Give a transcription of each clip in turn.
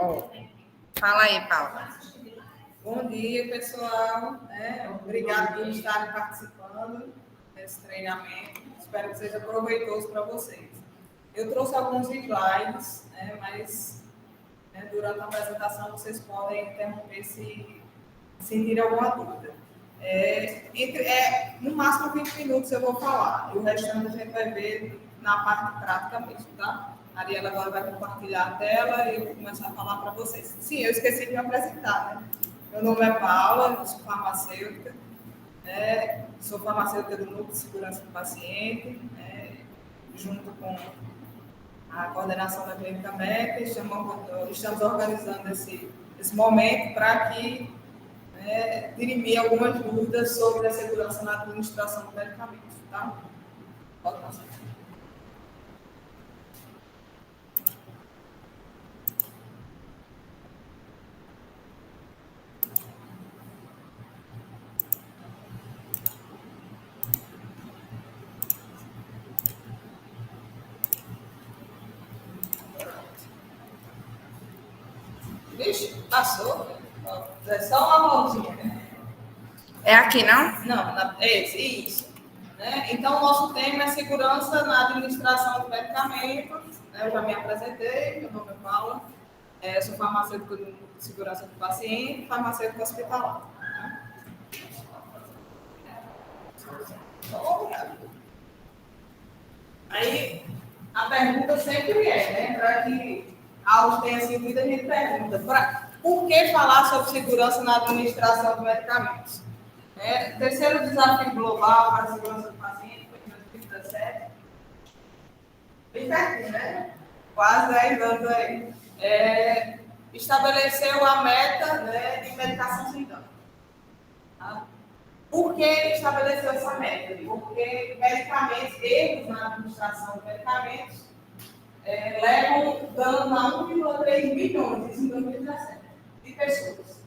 Oh. Fala aí, Paula. Bom dia, pessoal. Obrigado por estarem participando desse treinamento. Espero que seja proveitoso para vocês. Eu trouxe alguns slides, mas durante a apresentação vocês podem interromper se sentirem alguma dúvida. No máximo 20 minutos eu vou falar, e o restante a gente vai ver na parte prática mesmo, tá? A Ariela agora vai compartilhar a tela e eu vou começar a falar para vocês. Sim, eu esqueci de me apresentar, né? Meu nome é Paula, eu sou farmacêutica, sou farmacêutica do Núcleo de Segurança do Paciente, junto com a coordenação da Clínica Médica, estamos organizando esse momento para que dirimir algumas dúvidas sobre a segurança na administração do medicamento, tá? Pode passar. Vixe, passou. É só uma mãozinha. É aqui, não? Não, isso. Então, o nosso tema é segurança na administração de medicamentos. Eu já me apresentei, meu nome é Paula, sou farmacêutico de segurança do paciente, farmacêutico hospitalar. Aí, a pergunta sempre para que algo tenha sentido, a gente pergunta, por que falar sobre segurança na administração de medicamentos? Terceiro desafio global para a segurança do paciente foi em 2017. Bem pertinho, né? Quase 10 anos aí. Estabeleceu a meta de medicação sem dano. Tá? Por que estabeleceu essa meta? Porque erros na administração de medicamentos levam dano a 1,3 bilhões, isso em 2017, de pessoas.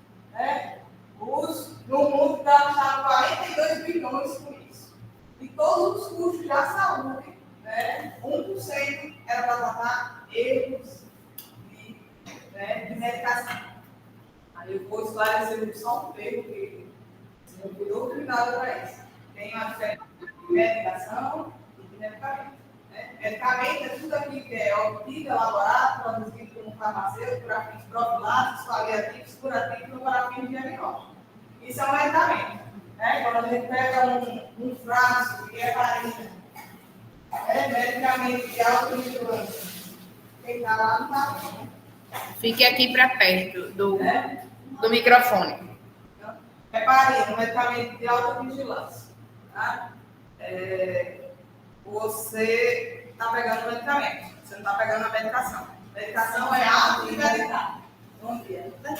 No mundo gastaram 42 bilhões com isso. E todos os custos da saúde, 1% era para tratar erros de medicação. Aí eu vou esclarecer só um erro que não fui doutrinado para isso. Tem a diferença de medicação e de medicamento. Medicamento é tudo aquilo que é obtido, elaborado, produzido por um farmacêutico para fins profiláticos, paliativos, curativos ou para fins diagnósticos. Isso é um medicamento. Quando a gente pega um frasco que é farinha, medicamento de alta vigilância, quem está lá não está bom. Fique aqui para perto do microfone. Repare, um medicamento de alta vigilância. Tá? Você está pegando o medicamento, você não está pegando a medicação. A medicação é auto-liberada.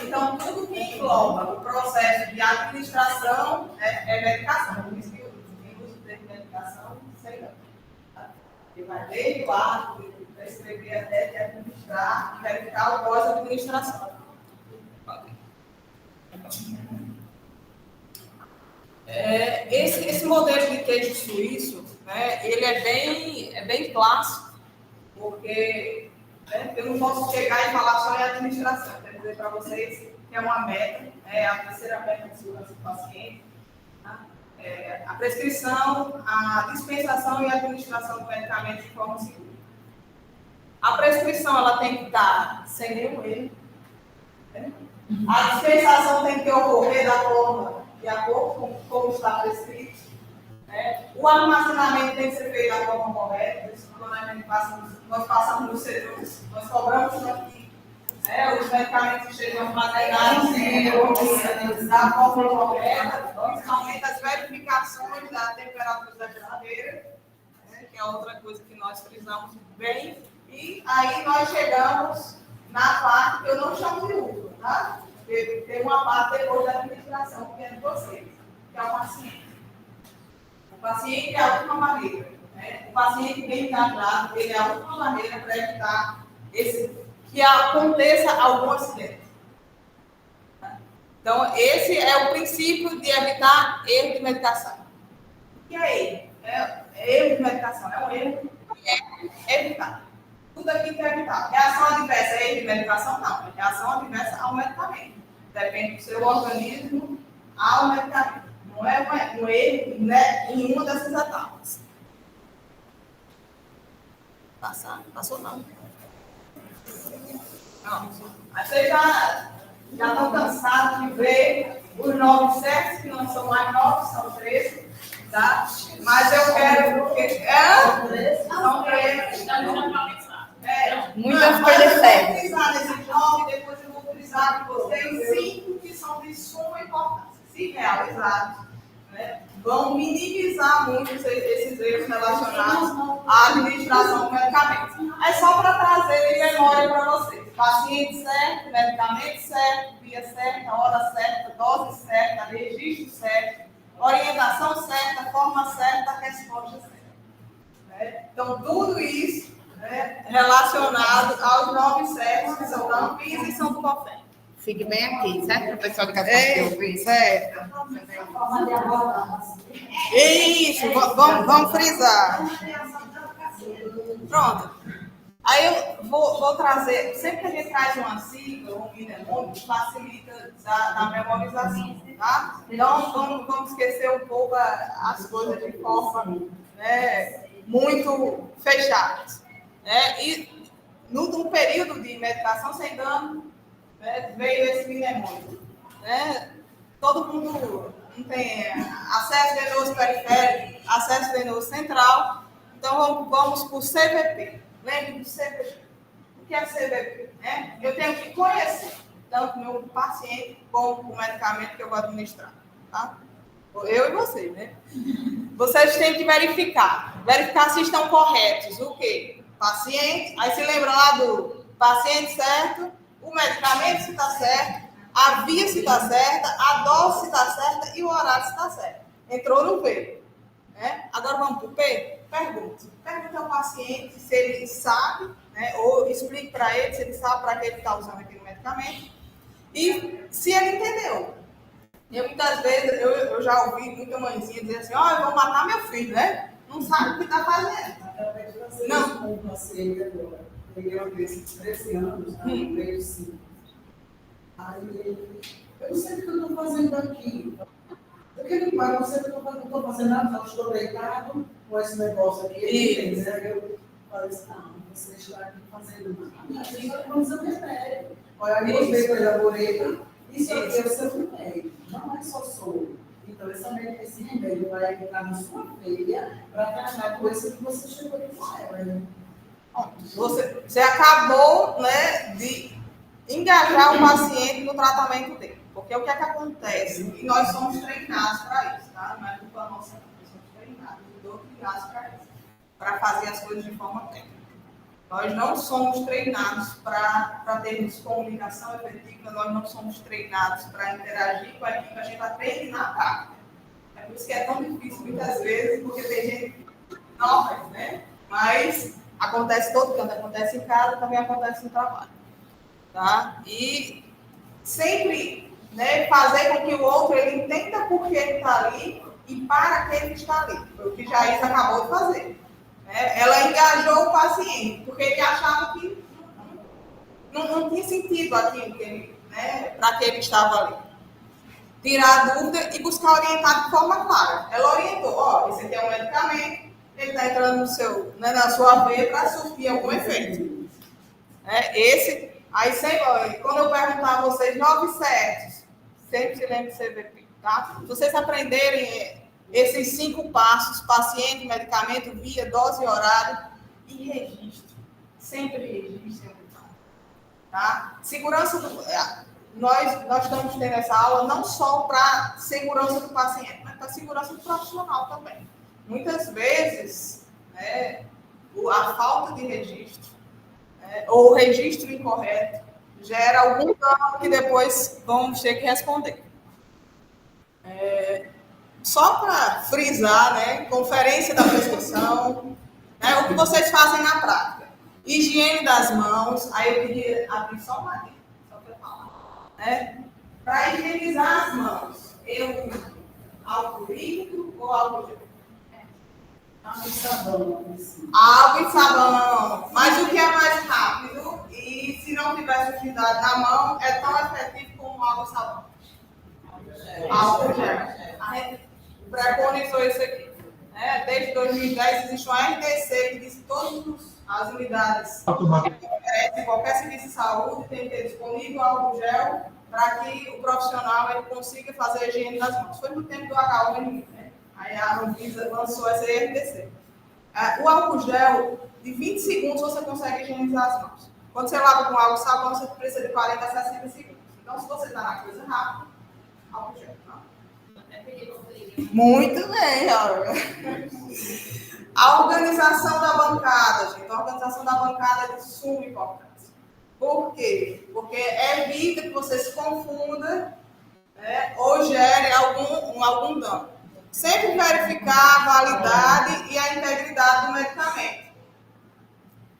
Então, tudo que engloba o processo de administração é medicação. Por isso que o uso de medicação, sei lá. Tá? Ele vai desde o ato de prescrever até de administrar e verificar o pós-administração. Esse modelo de queijo suíço, ele é bem clássico, porque eu não posso chegar e falar só em administração. Quero dizer para vocês que é uma meta, a terceira meta de segurança do paciente, tá? A prescrição, a dispensação e a administração do medicamento de forma segura. A prescrição ela tem que estar sem nenhum erro. A dispensação tem que ocorrer da forma de acordo com como está prescrito. O armazenamento tem que ser feito da forma correta. Isso, quando nós passamos nos setores, nós cobramos aqui. Os medicamentos que chegam armazenados da forma correta, principalmente as verificações da temperatura da geladeira, que é outra coisa que nós frisamos bem. E aí nós chegamos na parte que eu não chamo de última, tá? Tem uma parte depois da administração que é de vocês, que é o paciente. O paciente é a última maneira. O paciente bem tratado, ele é a última maneira para evitar que aconteça algum acidente. Então, esse é o princípio de evitar erro de medicação. O que é erro? Erro de medicação. É um erro que é evitado. Tudo aqui que é evitável. Reação adversa é de medicação? Não. Reação adversa ao medicamento. Depende do seu organismo ao medicamento. Não é um erro, né, em uma dessas etapas. Passou não. Não. Aí vocês já estão cansados de ver os 9 certos, que não são mais 9, são 13, tá? Mas eu quero... São 13. Muitas coisas certas. Eu vou frisar nesses 9, depois eu vou frisar com vocês 5 que são de suma importância. Se realizados, né, vão minimizar muito esses erros relacionados à administração do medicamento. É só para trazer de memória para vocês. Paciente certo, medicamento certo, via certa, hora certa, dose certa, registro certo, orientação certa, forma certa, resposta certa. Então, tudo isso relacionado aos 9 certos, que são da Anvisa e são do COFEN. Fique bem aqui, certo, professor de É, educação? certo. Isso, vamos frisar. Pronto. Aí eu vou trazer, sempre que a gente traz uma sigla, um mnemônico, facilita na memorização, tá? Então, vamos esquecer um pouco as coisas de forma, né, muito fechadas. E no período de medicação sem dano, veio esse mnemônico. Todo mundo não tem acesso venoso periférico, acesso venoso central. Então, vamos por CVP. Lembre do CVP. O que é CVP? Eu tenho que conhecer tanto o meu paciente como o medicamento que eu vou administrar. Tá? Eu e vocês, né? Vocês têm que verificar se estão corretos. O quê? Paciente, aí se lembra lá do paciente certo, o medicamento se está certo, a via se está certa, a dose se está certa e o horário se está certo. Entrou no V. Agora vamos para o P? Pergunte ao paciente se ele sabe, ou explique para ele se ele sabe para que ele está usando aquele medicamento e se ele entendeu. Muitas vezes eu já ouvi muita mãezinha dizer assim, eu vou matar meu filho, né? Não sabe o que está fazendo. Não. Um paciente agora, peguei uma criança de 13 anos, veio 5. Aí ele, eu não sei o que eu estou fazendo aqui. Aquele pai, não sei o que eu estou fazendo nada, não estou deitado com esse negócio aqui. Ele fez, eu falei assim, não, você está aqui fazendo nada. Aqui nós vamos ao remédio. Olha, aí eu veio pela orelha, isso aqui é o seu remédio, não é só soro. Então, esse remédio vai entrar na sua veia para tratar a coisa que você chegou de fora. Você acabou, de engajar o paciente no tratamento dele. Porque o que é que acontece? E nós somos treinados para isso, tá? Não é culpa nossa, nós somos treinados e doutrinados para isso. Para fazer as coisas de forma técnica. Nós não somos treinados para termos comunicação efetiva, nós não somos treinados para interagir com a equipe, a gente aprende na prática. É por isso que é tão difícil muitas vezes, porque tem gente nova, Mas acontece todo canto, acontece em casa, também acontece no trabalho. Tá? E sempre fazer com que o outro ele entenda por que ele está ali e para que ele está ali. Foi o que Jair acabou de fazer. Ela engajou o paciente, porque ele achava que não tinha sentido aquilo para que ele estava ali. Tirar a dúvida e buscar orientar de forma clara. Ela orientou, esse aqui é um medicamento, ele está entrando na sua veia para surtir algum efeito. Aí sempre, quando eu perguntar a vocês 9 certos, sempre se lembre de CVP, tá? Se vocês aprenderem esses 5 passos, paciente, medicamento, via, dose e horário, e registro. Sempre registro. Tá? Segurança nós estamos tendo essa aula não só para segurança do paciente, mas para segurança do profissional também. Muitas vezes, a falta de registro, ou o registro incorreto, gera algum dano que depois vamos ter que responder. Só para frisar, conferência da prescrição, o que vocês fazem na prática. Higiene das mãos, aí eu queria abrir só uma linha, só para falar. Para higienizar as mãos, eu uso álcool líquido ou álcool gel? Água e sabão, assim. Água e sabão. Mas o que é mais rápido e se não tiver sujidade na mão, é tão efetivo como água e sabão. Álcool gel. A gente preconizou isso aqui. Desde 2010 existe uma RDC que diz que todas as unidades que oferecem qualquer serviço de saúde tem que ter disponível álcool gel para que o profissional ele consiga fazer a higiene das mãos. Foi no tempo do H1N1, né? Aí a Anvisa lançou essa RDC. O álcool gel, de 20 segundos você consegue higienizar as mãos. Quando você lava com água e sabão, você precisa de 40 a 60 segundos. Então, se você está na coisa rápida, álcool gel. Tá? Muito bem, Laura. A organização da bancada, gente. A organização da bancada é de suma importância. Por quê? Porque evita que você se confunda, né, ou gere algum dano. Sempre verificar a validade e a integridade do medicamento.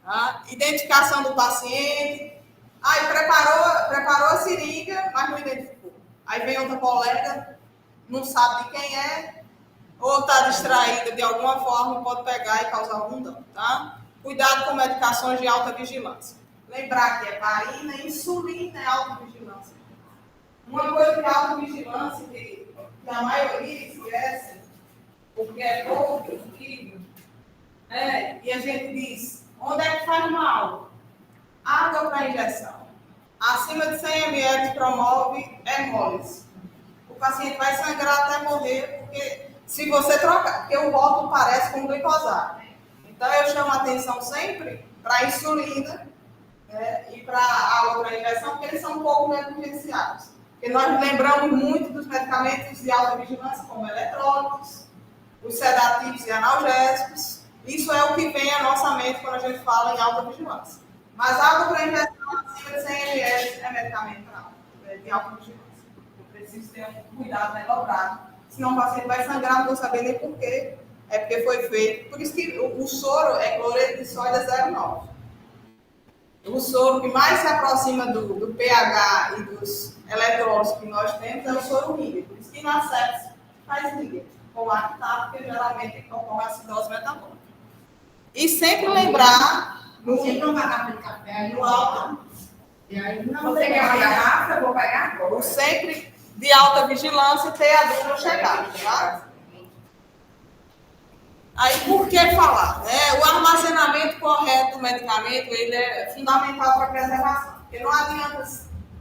Tá? Identificação do paciente. Aí preparou a seringa, mas não identificou. Aí vem outra colega, não sabe de quem é, ou está distraída de alguma forma, pode pegar e causar algum dano. Tá? Cuidado com medicações de alta vigilância. Lembrar que heparina e insulina é alta vigilância. Uma coisa de alta vigilância que a maioria esquece, porque é pouco discutível, e a gente diz, onde é que faz mal? Água para injeção. Acima de 100 ml promove hemólise. O paciente vai sangrar até morrer, porque se você trocar, porque o rótulo parece com glicosato. Então eu chamo a atenção sempre para a insulina, e para a água para injeção, porque eles são um pouco negligenciados. Porque nós lembramos muito dos medicamentos de alta vigilância, como eletrólicos, os sedativos e analgésicos. Isso é o que vem à nossa mente quando a gente fala em alta vigilância. Mas água para injeção acima de 100 ml é medicamento de alta vigilância. Eu preciso ter um cuidado dobrado. Senão o paciente vai sangrar, não vou saber nem por quê. É porque foi feito. Por isso que o soro é cloreto de sódio 0,9. O soro que mais se aproxima do pH e dos eletrólitos que nós temos é o soro híbrido. Por isso que na sepse faz híbrido, com lactato, porque geralmente com acidose metabólica. E sempre lembrar... Você não vai dar de café no alto. E aí não Você quer uma garrafa? Eu vou pegar agora. O sempre de alta vigilância e ter a dupla chegada, tá? Aí, por que falar? O armazenamento correto do medicamento ele é fundamental para a preservação. Porque não adianta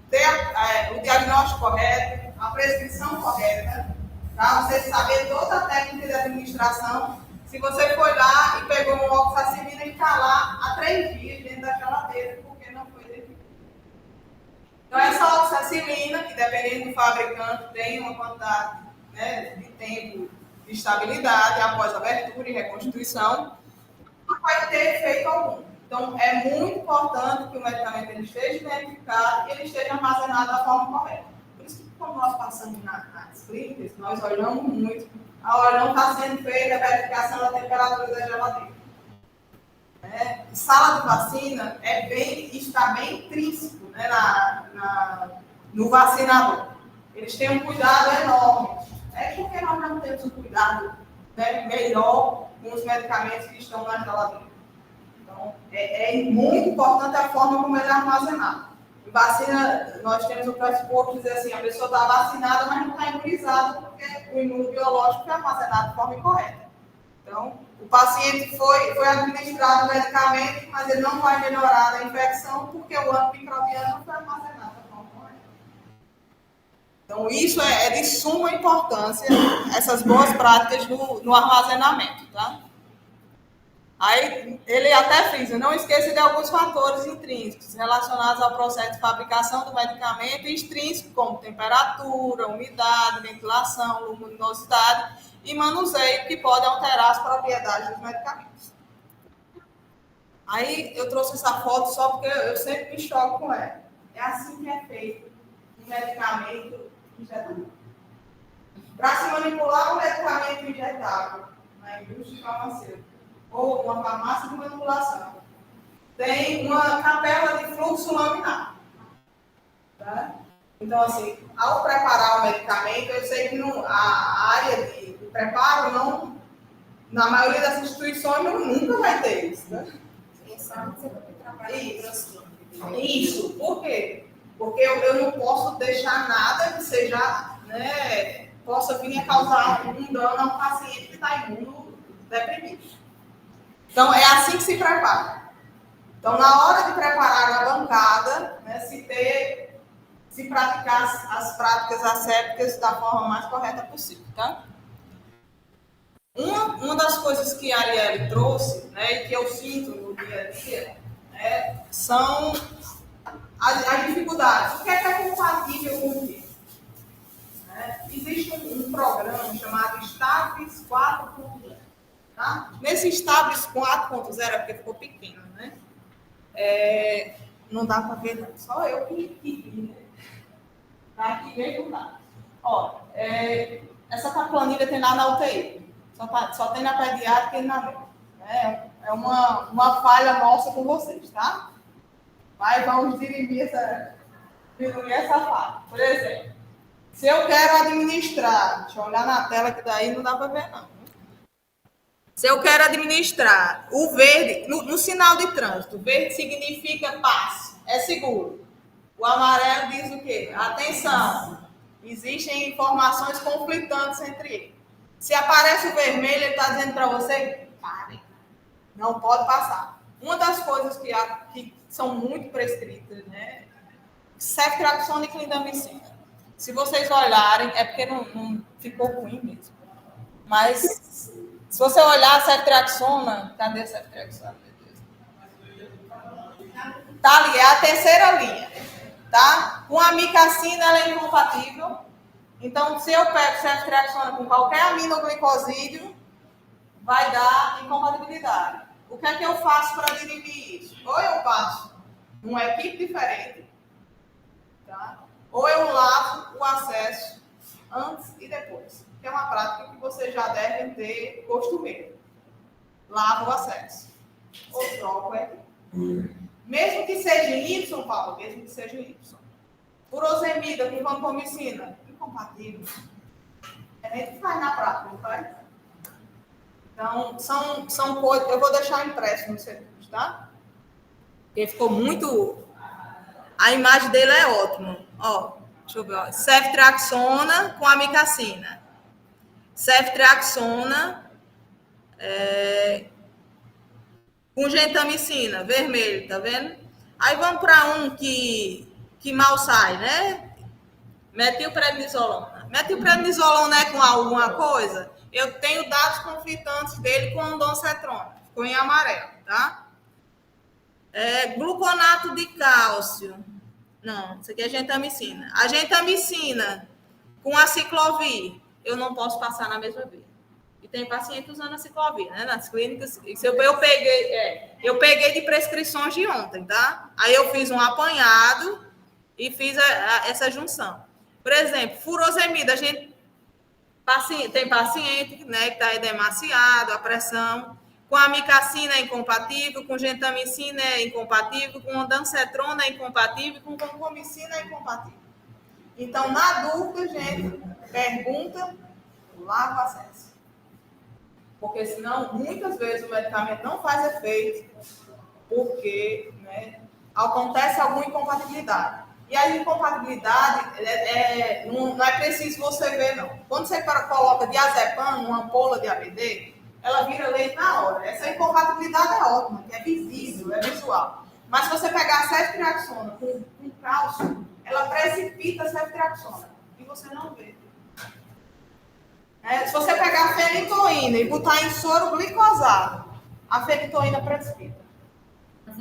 ter o diagnóstico correto, a prescrição correta, tá? Você saber toda a técnica de administração. Se você foi lá e pegou um oxacilina e está lá há 3 dias dentro da geladeira, porque não foi devido. Então, essa oxacilina, que dependendo do fabricante, tem uma quantidade, de tempo de estabilidade após abertura e reconstituição, não vai ter efeito algum. Então, é muito importante que o medicamento ele esteja identificado e ele esteja armazenado da forma correta. Por isso que, quando nós passamos nas clínicas, nós olhamos muito. A hora não está sendo feita a verificação da temperatura da geladeira. Sala de vacina está bem intrínseco, no vacinador. Eles têm um cuidado enorme. Porque nós não temos um cuidado melhor com os medicamentos que estão na geladeira. Então, é muito importante a forma como ele é armazenado. Em vacina, nós temos o pressuposto de dizer assim, a pessoa está vacinada, mas não está imunizada, porque o imunobiológico foi armazenado de forma incorreta. Então, o paciente foi administrado o medicamento, mas ele não vai melhorar a infecção, porque o antimicrobiano não foi armazenado da forma correta. Então, isso é de suma importância, essas boas práticas no armazenamento, tá? Aí, ele até frisa, não esqueça de alguns fatores intrínsecos relacionados ao processo de fabricação do medicamento e extrínsecos, como temperatura, umidade, ventilação, luminosidade e manuseio, que podem alterar as propriedades dos medicamentos. Aí, eu trouxe essa foto só porque eu sempre me choco com ela. É assim que é feito um medicamento injetável. Para se manipular um medicamento injetável na indústria farmacêutica, ou uma farmácia de manipulação, tem uma capela de fluxo laminar. Tá? Então, assim, ao preparar o medicamento, eu sei que a área de preparo Na maioria das instituições nunca vai ter isso, né? Isso. Por quê? Porque eu não posso deixar nada que seja, né, possa vir a causar um dano a um paciente que está imunodeprimido. Então, é assim que se prepara. Então, na hora de preparar a bancada, né, se praticar as práticas assépticas da forma mais correta possível, tá? Uma das coisas que a Arielle trouxe, né, e que eu sinto no dia a dia, né, são as dificuldades. O que é compatível com o quê? Existe um programa chamado Stables 4.0. Tá? Nesse Stables 4.0, é porque ficou pequeno, né? Não dá para ver, não. Só eu que vi, né? Tá aqui mesmo, tá? Ó, essa planilha tem lá na UTI. Só tem na pediátrica e na médica. É uma falha nossa com vocês, tá? Mas vamos diminuir essa falha. Por exemplo, se eu quero administrar, deixa eu olhar na tela que daí não dá para ver, não. Se eu quero administrar o verde, no sinal de trânsito, o verde significa passe, é seguro. O amarelo diz o quê? Atenção, existem informações conflitantes entre eles. Se aparece o vermelho, ele está dizendo para você, pare, não pode passar. Uma das coisas que são muito prescritas, né? Ceftriaxona e clindamicina. Se vocês olharem, é porque não ficou ruim mesmo. Mas, se você olhar a ceftriaxona, cadê a ceftriaxona? Tá ali, é a terceira linha. Tá? Com a amicacina, ela é incompatível. Então, se eu pego ceftriaxona com qualquer aminoglicosídeo, vai dar incompatibilidade. O que é que eu faço para dirimir isso? Ou eu passo numa equipe diferente, tá? Ou eu lavo o acesso antes e depois. Que é uma prática que vocês já devem ter costumeiro. Lavo o acesso. Ou troco a equipe. Mesmo que seja em Y, Paulo, mesmo que seja em Y. Furosemida com vancomicina, incompatível. A gente faz na prática, não faz? Então, são coisas. Eu vou deixar impresso no serviço, tá? Porque ficou muito. A imagem dele é ótima. Ó, deixa eu ver. Ó. Ceftriaxona com amicacina. Ceftriaxona com gentamicina, vermelho, tá vendo? Aí vamos para um que mal sai, né? Metilprednisolona. Metilprednisolona é com alguma coisa? Eu tenho dados conflitantes dele com ondansetrona. Ficou em amarelo, tá? Gluconato de cálcio. Não, isso aqui é gentamicina. A gentamicina com a ciclovir, eu não posso passar na mesma via. E tem paciente usando a ciclovir, né? Nas clínicas. Eu peguei de prescrições de ontem, tá? Aí eu fiz um apanhado e fiz essa junção. Por exemplo, furosemida, tem paciente, né, que está edemaciado, a pressão, com amicacina é incompatível, com gentamicina é incompatível, com ondansetrona é incompatível, com vancomicina é incompatível. Então, na dúvida, gente, pergunta, lava o acesso. Porque senão, muitas vezes, o medicamento não faz efeito, porque, né, acontece alguma incompatibilidade. E a incompatibilidade não é preciso você ver, não. Quando você coloca diazepam numa ampola de ABD, ela vira leite na hora. Essa incompatibilidade é ótima, que é visível, é visual. Mas se você pegar a ceftriaxona com cálcio, ela precipita a ceftriaxona. E você não vê. Se você pegar a fenitoína e botar em soro glicosado, a fenitoína precipita. Mas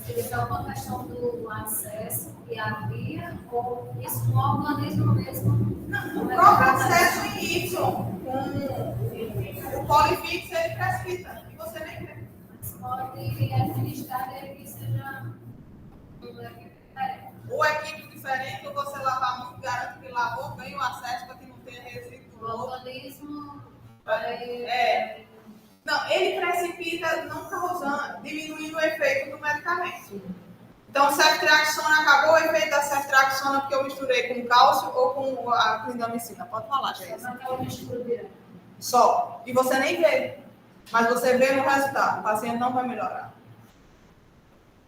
seria só uma questão do acesso e a via, ou isso no organismo mesmo? Não, o próprio acesso em Y, com o polifix, ele precipita, e você nem vê. Mas pode administrar ele que seja ou equipe diferente, ou você lavar muito, garante que lavou bem o acesso para que não tenha resíduo. o organismo Não, ele precipita não causando, diminuindo o efeito do medicamento. Então, ceftriaxona acabou o efeito da ceftriaxona porque eu misturei com cálcio ou com a clindamicina. Pode falar, gente. aquela mistura direta. Só. E você nem vê. Mas você vê no resultado. O paciente não vai melhorar.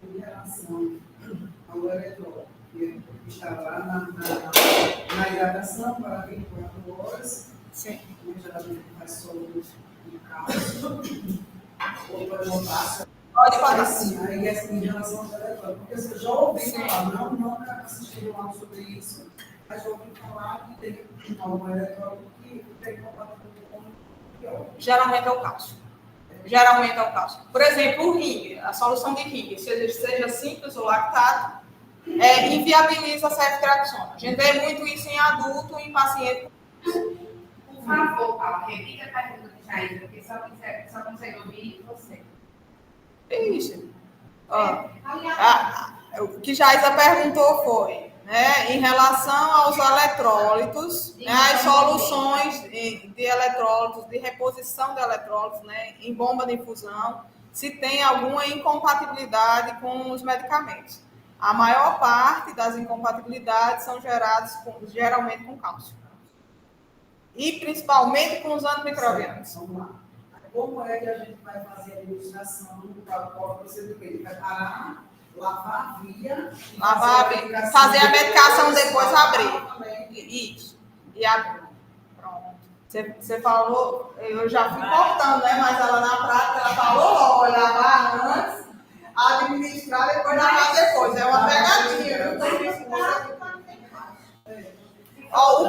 Em relação ao eletrônico, que estava lá na hidratação para 24 horas, Sim. geralmente faz soro de cálcio, ou para voltar. Pode falar. Assim, aí assim, em relação ao eletrônico, porque você já ouviu falar, nunca assistiram lá sobre isso, mas já ouviu falar que tem algum eletrônico que tem contato com o pior. Geralmente é o cálcio. Geralmente é o cálcio. Por exemplo, o ringue, a solução de ringue, seja simples ou lactato, inviabiliza a ceftriaxona. A gente vê muito isso em adulto e em paciente. Por favor, Paulo, repita a pergunta de Jair, porque só consegue ouvir você. Isso. O que Jaisa perguntou foi, né, em relação aos eletrólitos, né, as soluções de eletrólitos, de reposição de eletrólitos, né, em bomba de infusão, se tem alguma incompatibilidade com os medicamentos. A maior parte das incompatibilidades são geradas geralmente com cálcio. E principalmente com os antimicrobianos. Vamos lá. Como é que a gente vai fazer a administração do protocolo procedimento? Ele vai parar, lavar a via, fazer a medicação, depois abrir. Isso. E abrir. Pronto. Você falou, eu já fui cortando, né? Mas ela na prática, ela falou logo, lavar antes, administrar, depois lavar depois. É uma pegadinha, viu? Ó,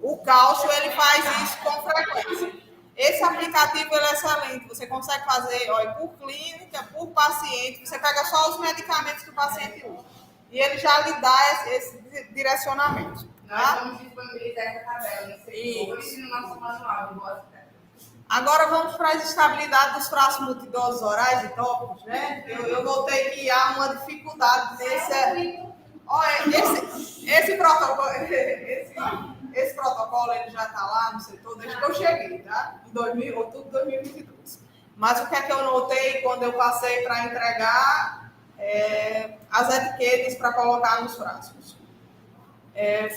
o cálcio, ele faz isso com frequência. Esse aplicativo ele é excelente. Você consegue fazer por clínica, por paciente. Você pega só os medicamentos que o paciente usa. E ele já lhe dá esse direcionamento. Nós Tá? vamos disponibilizar essa tabela no nosso manual de boas práticas. Agora vamos para a estabilidade dos frascos multidoses orais e tópicos, né? Eu notei que há uma dificuldade nesse. Esse protocolo, esse protocolo ele já está lá no setor desde que eu cheguei, tá? Em outubro de 2022. Mas o que é que eu notei quando eu passei para entregar as etiquetas para colocar nos frascos?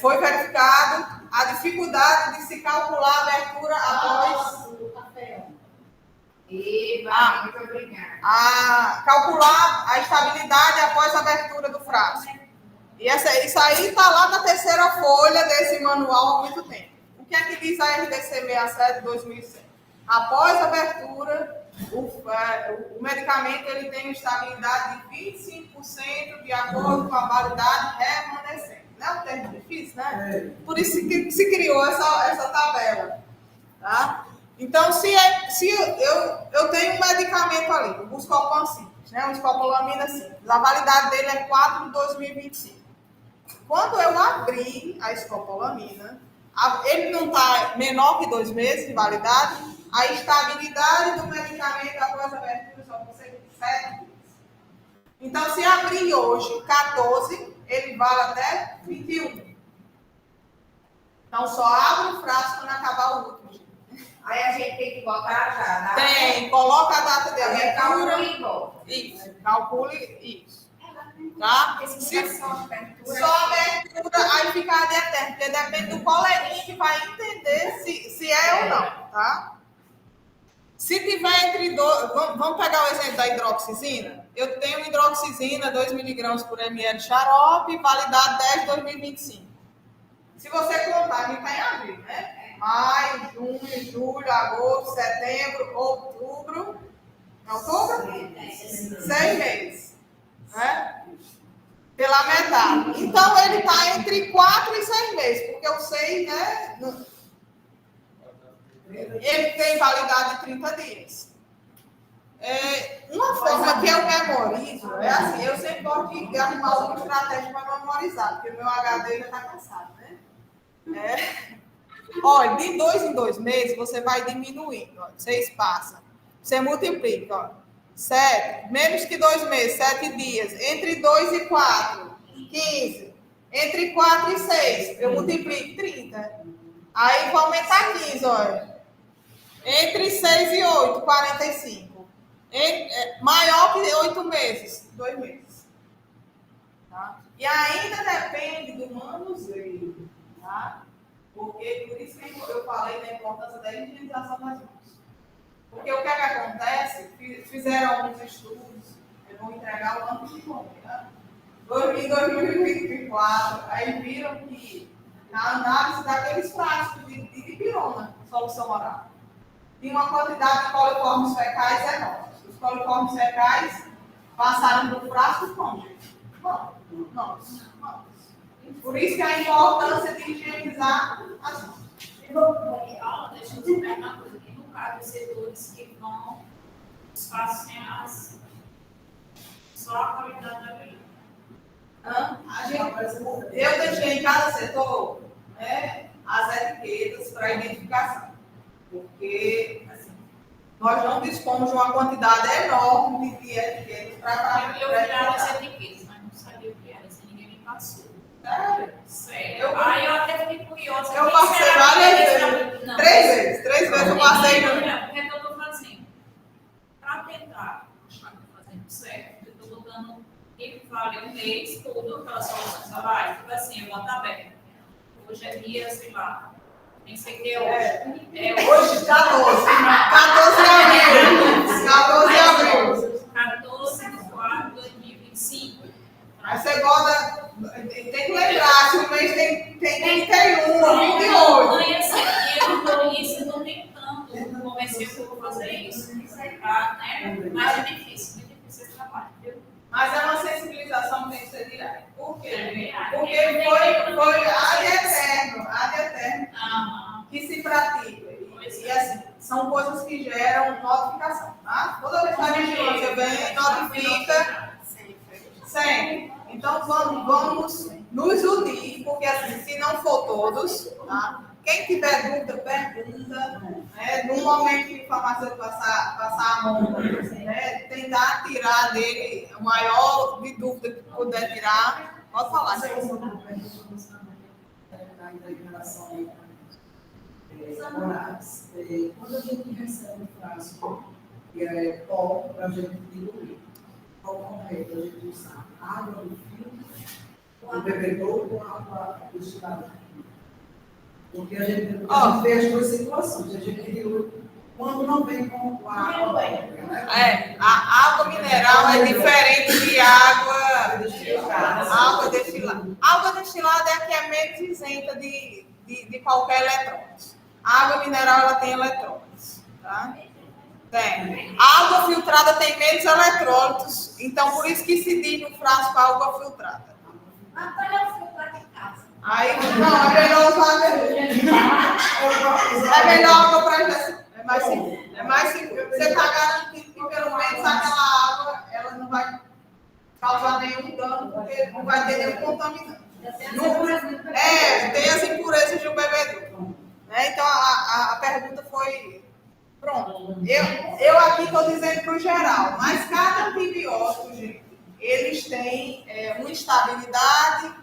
Foi verificado a dificuldade de se calcular a abertura após... Muito obrigada. Calcular a estabilidade após a abertura do frasco. E isso aí está lá na terceira folha desse manual há muito tempo. O que é que diz a RDC 67 de 2007? Após a abertura, o medicamento ele tem uma estabilidade de 25% de acordo com a validade remanescente. Não é um termo difícil, né? Por isso que se criou essa tabela. Tá? Então, se eu tenho um medicamento ali, o Buscopan simples, né? Um escopolamina simples, a validade dele é 4 de 2025. Quando eu abrir a escopolamina, ele não está menor que 2 meses de validade, a estabilidade do medicamento após a abertura só consegue 7 dias. Então, se abrir hoje 14, ele vale até 21. Então, só abre o frasco quando acabar o último dia. Aí a gente tem que botar já, né? Tem, coloca a data de abertura. Calcule e volta. Isso, calcule isso. Tá? Só abertura. Só abertura, aí fica a de eterno, porque depende do coleguinha que vai entender se é ou não, tá? Se tiver entre dois, vamos pegar o exemplo da hidroxizina. Eu tenho hidroxizina, 2 mg por ml xarope, validade 10 de 2025. Se você contar, a gente está em abril, né? Maio, junho, julho, agosto, setembro, outubro. Outubro? 6 meses. Né? Pela metade. Então, ele está entre 4 e 6 meses, porque eu sei, né? Ele tem validade de 30 dias. Uma forma que eu memorizo é assim, eu sempre gosto de arrumar alguma estratégia para memorizar, porque o meu HD ainda está cansado, né? Olha, de 2 em 2 meses, você vai diminuindo. Ó, você espaça. Você multiplica, ó. 7, menos que 2 meses, 7 dias. Entre 2 e 4, 15. Entre 4 e 6, eu multiplico 30. Aí vou aumentar 15, olha. Entre 6 e 8, 45. Maior que 8 meses, 2 meses. Tá? E ainda depende do manuseio. Tá? Porque, por isso que eu falei da importância da higienização das mãos. Porque o que é que acontece? Fizeram alguns estudos, eu vou entregar o ano de nome, né? Em 2024, aí viram que na análise daqueles frascos de dipirona, solução oral, tinha uma quantidade de coliformes fecais enorme. Os coliformes fecais passaram do frasco como, gente? Não. Por isso que a importância de higienizar as mãos. Deixa eu te perguntar uma coisa aqui. No caso dos setores que vão, os fatos sem as. Só a qualidade da vida. Eu deixei em cada setor, né, as etiquetas para identificação. Porque assim, nós não dispomos de uma quantidade enorme de etiquetas para. Eu virava as etiquetas, mas não sabia o que era, se ninguém me passou. Sério? Aí eu até fiquei curiosa. Eu passei várias vezes. Não. 3 vezes eu passei. O que é que eu estou fazendo? Para tentar achar que estou fazendo certo, eu estou botando que vale um mês todo aquela solução salário. Tipo assim, eu boto aberto. Hoje é dia, sei lá, nem sei o que é hoje. Hoje, 14 de abril. 14 de abril. 14 de 4 de 2025. Aí você bota. Tem que lembrar, se o mês tem 31 ou 28. Isso eu estou tentando convencer que eu vou fazer isso. Tá, né? Mas é difícil esse trabalho, viu? Mas é uma sensibilização que tem que ser diária. Por quê? Porque É, foi ad eterno Aham. que se pratica. E assim, são coisas que geram notificação, tá? Toda vez que a vigilância vem, notifica sempre. Então vamos nos unir, porque assim, se não for todos, tá? Quem tiver dúvida, pergunta, né? No momento que o farmacêutico passar a mão, né? Tentar tirar dele o maior de dúvida que puder tirar, pode falar. Da interação horários. Quando a gente recebe um frasco que é pó para a gente diluir, qual correto a gente usar? Água do filtro, o bebedouro ou água destilada? Porque a gente vê as duas situações. A gente dilui quando não vem com água. A água mineral é diferente de água destilada. Água destilada é a que é menos isenta de qualquer eletrônico. A água mineral ela tem eletrólitos, tá? Tem. A água filtrada tem menos eletrólitos, então por isso que se diz no frasco água filtrada. Aí, não, é melhor usar é melhor água para é mais seguro. É mais seguro. Você está garantindo que pelo menos aquela água ela não vai causar nenhum dano, porque não vai ter nenhum contaminante. Tem as impurezas de um bebedouro. Né? Então a pergunta foi. Pronto. Eu aqui estou dizendo para o geral, mas cada antibiótico, gente, eles têm uma estabilidade,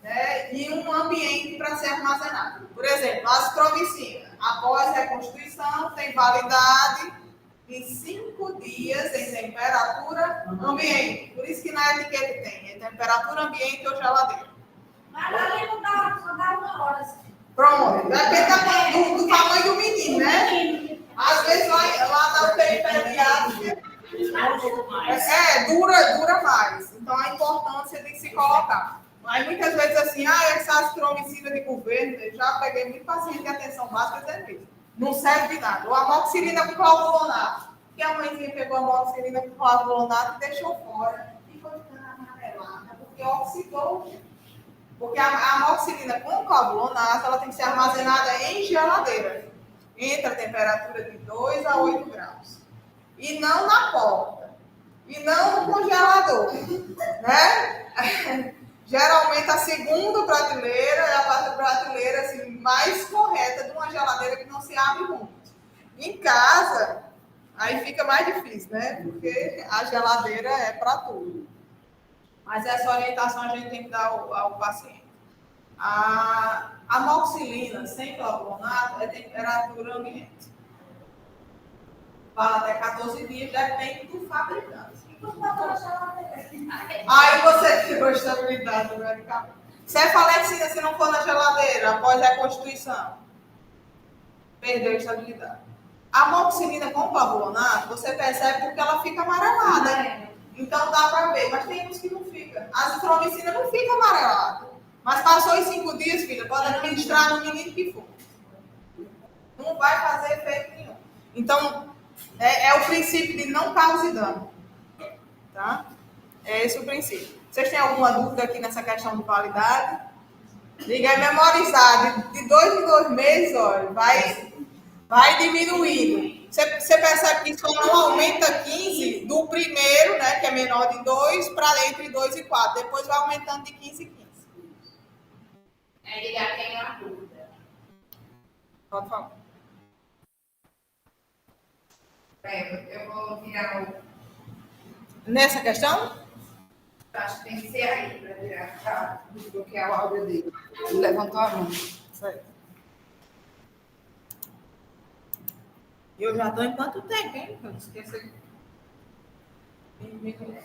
né, e um ambiente para ser armazenado. Por exemplo, a azitromicina, após reconstituição, tem validade de 5 dias em temperatura ambiente. Por isso que na etiqueta tem temperatura ambiente ou geladeira. Mas ali não dá 1 hora. Pronto, depende do tamanho do menino, né? Às vezes lá na UTI pediátrica dura mais. Então a importância de se colocar. Aí muitas vezes assim, essa azitromicina de governo, eu já peguei muito paciente de atenção básica dizendo isso. Não serve de nada. Ou amoxicilina com clavulato. Que a mãezinha pegou a amoxicilina com clavulato e deixou fora. E foi ficando amarelada, porque oxidou. Porque a amoxicilina com clavulato, ela tem que ser armazenada em geladeira. Entre a temperatura de 2 a 8 graus. E não na porta. E não no congelador. Né? Geralmente a segunda prateleira é a prateleira assim, mais correta de uma geladeira que não se abre muito. Em casa, aí fica mais difícil, né? Porque a geladeira é para tudo. Mas essa orientação a gente tem que dar ao paciente. A amoxicilina sem clavulato é temperatura ambiente. Fala até 14 dias, depende do fabricante. Aí você tirou a estabilidade do medicamento. Cefalecina, se não for na geladeira, após a constituição, perdeu a estabilidade. A amoxicilina com clavulonato, você percebe porque ela fica amarelada. Então dá para ver, mas tem uns que não fica. A azitromicina não fica amarelada. Mas passou os 5 dias, filha, pode administrar no menino que for. Não vai fazer efeito nenhum. Então, é o princípio de não cause dano. Tá? É esse o princípio. Vocês têm alguma dúvida aqui nessa questão de validade? Liga aí, memorizar. De 2 em 2 meses, olha, vai diminuindo. Você percebe que só não aumenta 15 do primeiro, né, que é menor de 2, para entre 2 e 4. Depois vai aumentando de 15 em 15. Ele já tem uma dúvida. Pode falar. Eu vou tirar o... Nessa questão? Acho que tem que ser aí para virar. Tá? Desbloquear o áudio dele. Ele levantou a mão. Certo. Eu já estou em quanto tempo, hein? Eu esqueci. 20 minutos.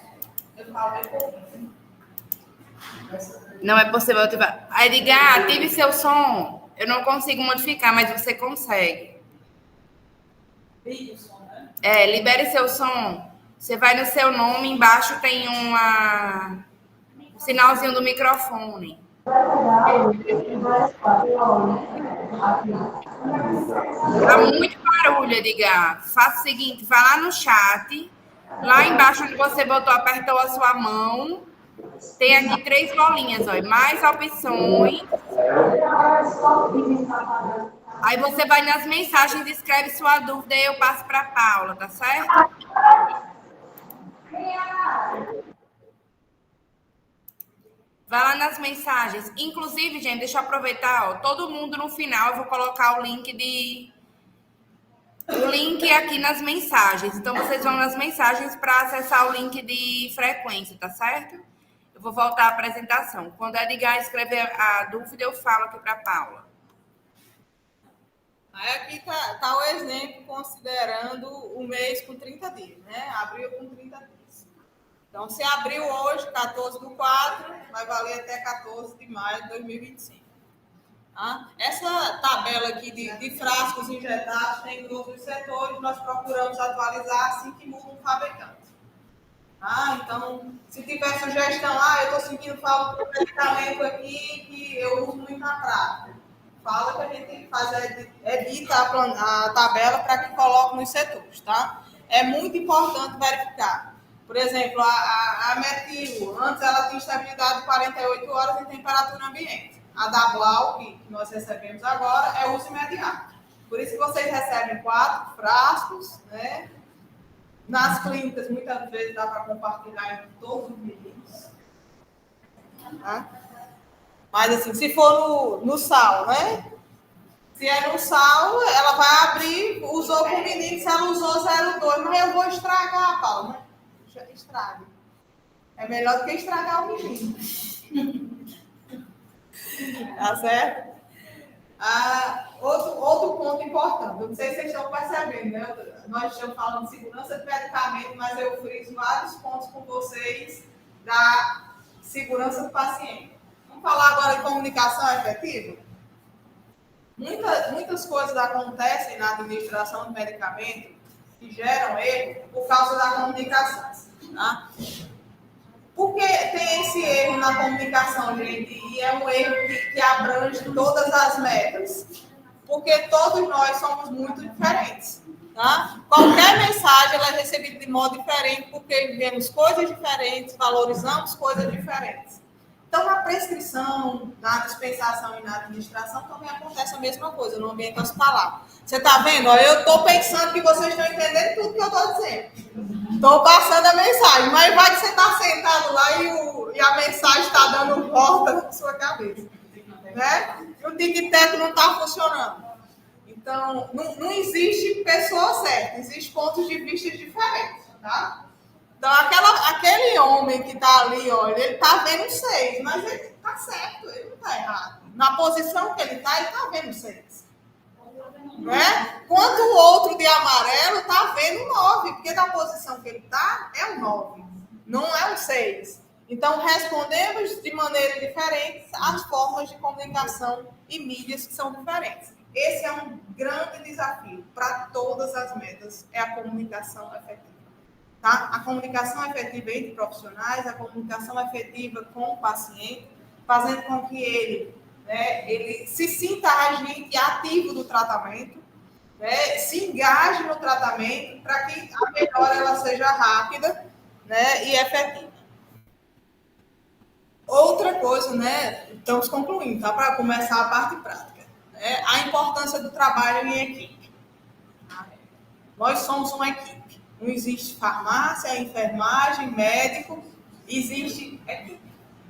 Eu falo bem pouquinho. Não é possível ativar. Aí diga, ative seu som. Eu não consigo modificar, mas você consegue. Ligue o som, né? Libere seu som. Você vai no seu nome, embaixo tem um sinalzinho do microfone. Tá muito barulho, Edgar. Faça o seguinte, vá lá no chat. Lá embaixo onde você botou, apertou a sua mão. Tem aqui 3 bolinhas, ó. Mais opções. Aí você vai nas mensagens e escreve sua dúvida e eu passo para a Paula, tá certo? Vai lá nas mensagens. Inclusive, gente, deixa eu aproveitar, ó. Todo mundo no final, eu vou colocar o link aqui nas mensagens. Então, vocês vão nas mensagens para acessar o link de frequência, tá certo? Eu vou voltar à apresentação. Quando a Edgar escrever a dúvida, eu falo aqui para a Paula. Aí aqui tá o exemplo considerando o mês com 30 dias, né? Abril com 30 dias. Então, se abriu hoje, 14/4, vai valer até 14 de maio de 2025. Tá? Essa tabela aqui de frascos injetados tem em outros setores, nós procuramos atualizar assim que muda um fabricante. Tá? Então, se tiver sugestão, eu estou sentindo falta de medicamento aqui que eu uso muito na prática. Fala que a gente edita a tabela para que coloque nos setores, tá? É muito importante verificar. Por exemplo, a metil, antes ela tinha estabilidade de 48 horas em temperatura ambiente. A da Blau, que nós recebemos agora, é uso imediato. Por isso que vocês recebem 4 frascos, né? Nas clínicas, muitas vezes dá para compartilhar entre todos os meninos. Tá? Mas assim, se for no sal, né? Se é no sal, ela vai abrir, usou com o menino, se ela usou 0,2, mas eu vou estragar, Paulo, né? Estraga. É melhor do que estragar o menino. Tá certo? Outro ponto importante, eu não sei se vocês estão percebendo, né? Nós estamos falando de segurança de medicamento, mas eu friso vários pontos com vocês da segurança do paciente. Vamos falar agora de comunicação efetiva? Muitas coisas acontecem na administração do medicamento que geram erro por causa da comunicação. Tá? Por que tem esse erro na comunicação, gente? E é um erro que abrange todas as metas. Porque todos nós somos muito diferentes. Tá? Qualquer mensagem ela é recebida de modo diferente porque vivemos coisas diferentes, valorizamos coisas diferentes. Então, na prescrição, na dispensação e na administração também acontece a mesma coisa no ambiente hospitalar. Você está vendo? Eu estou pensando que vocês estão entendendo tudo que eu estou dizendo. Estou passando a mensagem, mas vai que você está sentado lá e a mensagem está dando volta na sua cabeça. Né? E o tic-tac não está funcionando. Então, não existe pessoa certa, existem pontos de vista diferentes. Tá? Então, aquele homem que está ali, olha, ele está vendo 6, mas ele está certo, ele não está errado. Na posição que ele está vendo 6. Né? Quanto o outro de amarelo está vendo 9, porque na posição que ele está é um 9, não é um 6. Então, respondemos de maneira diferente às formas de comunicação e mídias que são diferentes. Esse é um grande desafio para todas as metas, é a comunicação efetiva. Tá? A comunicação efetiva entre profissionais, a comunicação efetiva com o paciente, fazendo com que ele se sinta agente e ativo do tratamento, né? Se engaje no tratamento para que a melhora ela seja rápida, né? E efetiva. Outra coisa, né? Estamos concluindo, tá? Para começar a parte prática. Né? A importância do trabalho em equipe. Nós somos uma equipe. Não existe farmácia, enfermagem, médico, existe equipe.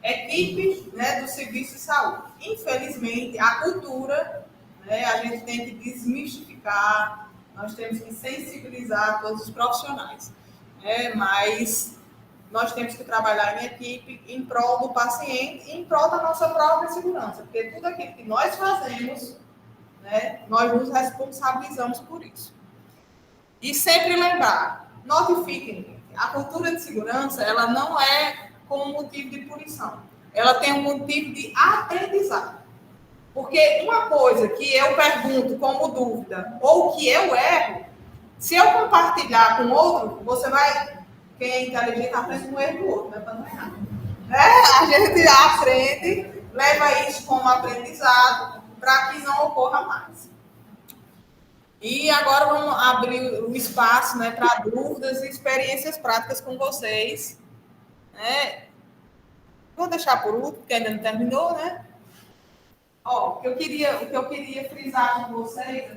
Equipe, né, do serviço de saúde. Infelizmente, a cultura, né, a gente tem que desmistificar, nós temos que sensibilizar todos os profissionais. Mas nós temos que trabalhar em equipe, em prol do paciente, em prol da nossa própria segurança, porque tudo aquilo que nós fazemos, né, nós nos responsabilizamos por isso. E sempre lembrar, notifiquem, a cultura de segurança, ela não é como motivo de punição. Ela tem um motivo de aprendizado. Porque uma coisa que eu pergunto como dúvida, ou que eu erro, se eu compartilhar com outro, você vai... Quem é inteligente aprende com o erro do outro, né? Para não errar. A gente aprende, leva isso como aprendizado, para que não ocorra mais. E agora vamos abrir o espaço, né, para dúvidas e experiências práticas com vocês. Né? Vou deixar por último, porque ainda não terminou, né? O que eu queria frisar com vocês,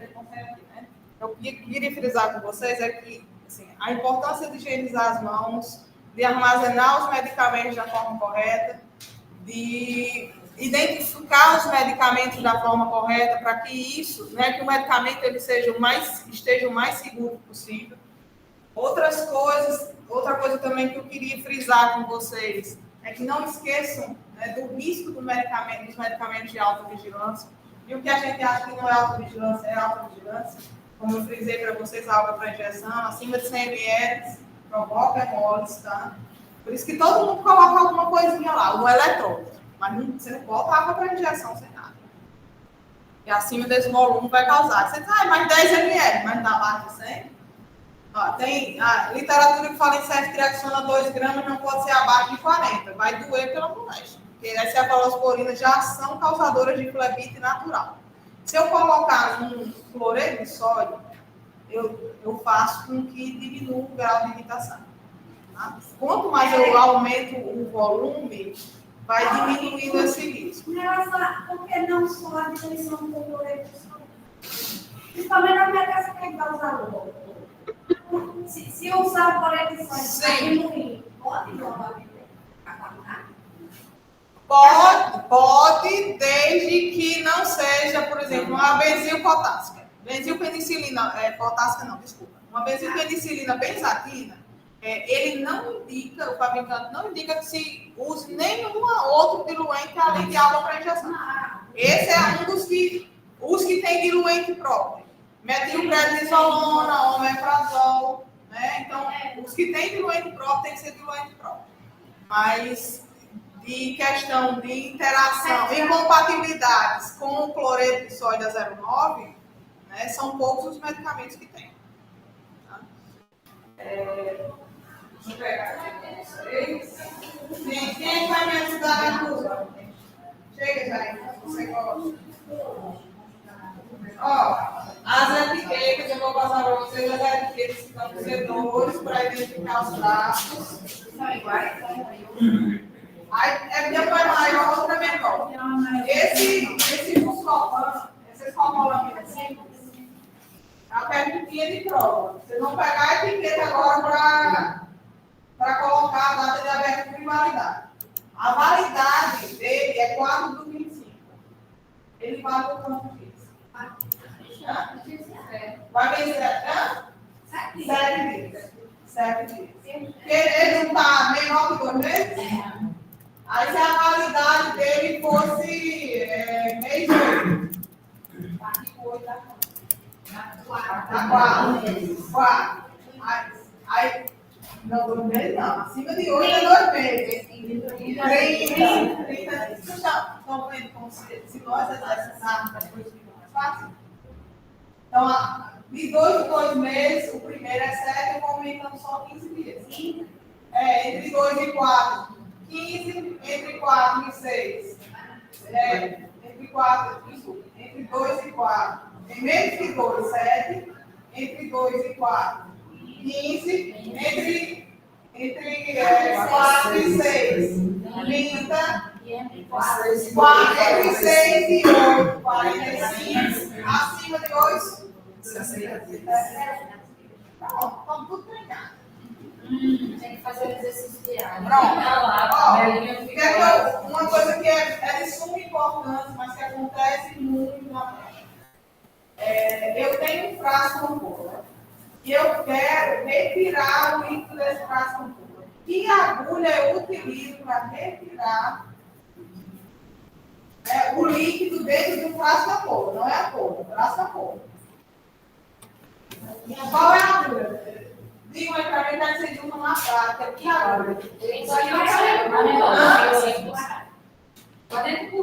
eu queria frisar com vocês é que assim, a importância de higienizar as mãos, de armazenar os medicamentos da forma correta, de identificar os medicamentos da forma correta para que isso, né, que o medicamento ele esteja o mais seguro possível. Outra coisa também que eu queria frisar com vocês é que não esqueçam, né, do risco dos medicamentos de alta vigilância. E o que a gente acha que não é alta vigilância, é alta vigilância. Como eu frisei para vocês, a água para injeção, acima de 100 ml, provoca hemólise, tá? Por isso que todo mundo coloca alguma coisinha lá, um eletrônico. Mas você não bota água para injeção sem nada. E acima desse volume vai causar. Você diz, mas 10 ml, mas na abaixo de 100? Tem a literatura que fala em ceftriaxona 2 gramas, não pode ser abaixo de 40. Vai doer pela moléstia. Porque as cefalosporinas já são causadoras de flebite natural. Se eu colocar um cloreto de sódio, eu faço com que diminua o grau de irritação. Tá? Quanto mais eu aumento o volume, vai diminuindo esse risco. Por que não só a diminuição do cloreto de sódio? Principalmente na minha casa, quem vai usar logo? Se eu usar o cloreto de sódio para diminuir, pode novamente acabar? Pode, desde que não seja, por exemplo, uma benzilpotássica. Benzilpenicilina, potássica não, desculpa. Uma benzilpenicilina benzatina, ele não indica, o fabricante não indica que se use nenhum outro diluente além de água para injeção. Esse é um dos que, os que tem diluente próprio. Metilprednisolona, omeprazol, né? Então, os que têm diluente próprio tem que ser diluente próprio. Mas de questão de interação e compatibilidades com o cloreto de sódio 0,9, né, são poucos os medicamentos que tem. Tá? Deixa eu pegar aqui com vocês. Quem vai me ajudar na dúvida? Chega, Jair, você gosta. As etiquetas, eu vou passar para vocês as etiquetas que estão nos setores para identificar os traços. São iguais? É depois maior, outra menor. Esse buscopan, esses copolamina assim, é a perguntinha de prova. Vocês vão pegar a etiqueta agora para colocar a data de abertura e validade. A validade dele é 4/25. Ele vale o quanto disso? Vai vencer 7 dias. 7 dias. Porque ele não está menor que 2 meses? Aí se a validade dele fosse mês 8. Tá aqui com 8 da 4. Aí Não, 2 meses não. Acima de 8 é 2 meses. 30. Vocês estão vendo como se nós exercitarmos as coisas ficam mais fáceis? Então, de 2 em 2 meses, o primeiro é 7, eu vou aumentando só 15 dias. Entre 2 e 4, 15. Entre 4 e 6. Entre 2 e 4. Em menos que 2, 7. Entre 2 e 4, 15. Entre 4 e 6, 30. Entre 6 e 8, 45. Acima de 8, 60. Estamos tudo treinado. Tem que fazer o exercício diário. Pronto. Uma coisa que é de suma importância, mas que acontece muito na prática. Eu tenho um frasco ampola e eu quero retirar o líquido desse frasco ampola. Que agulha eu utilizo para retirar o líquido dentro do frasco ampola? Não é a ampola, é o frasco ampola. Qual é a agulha? Digo aí para mim, deve ser de uma na prática. Que agulha?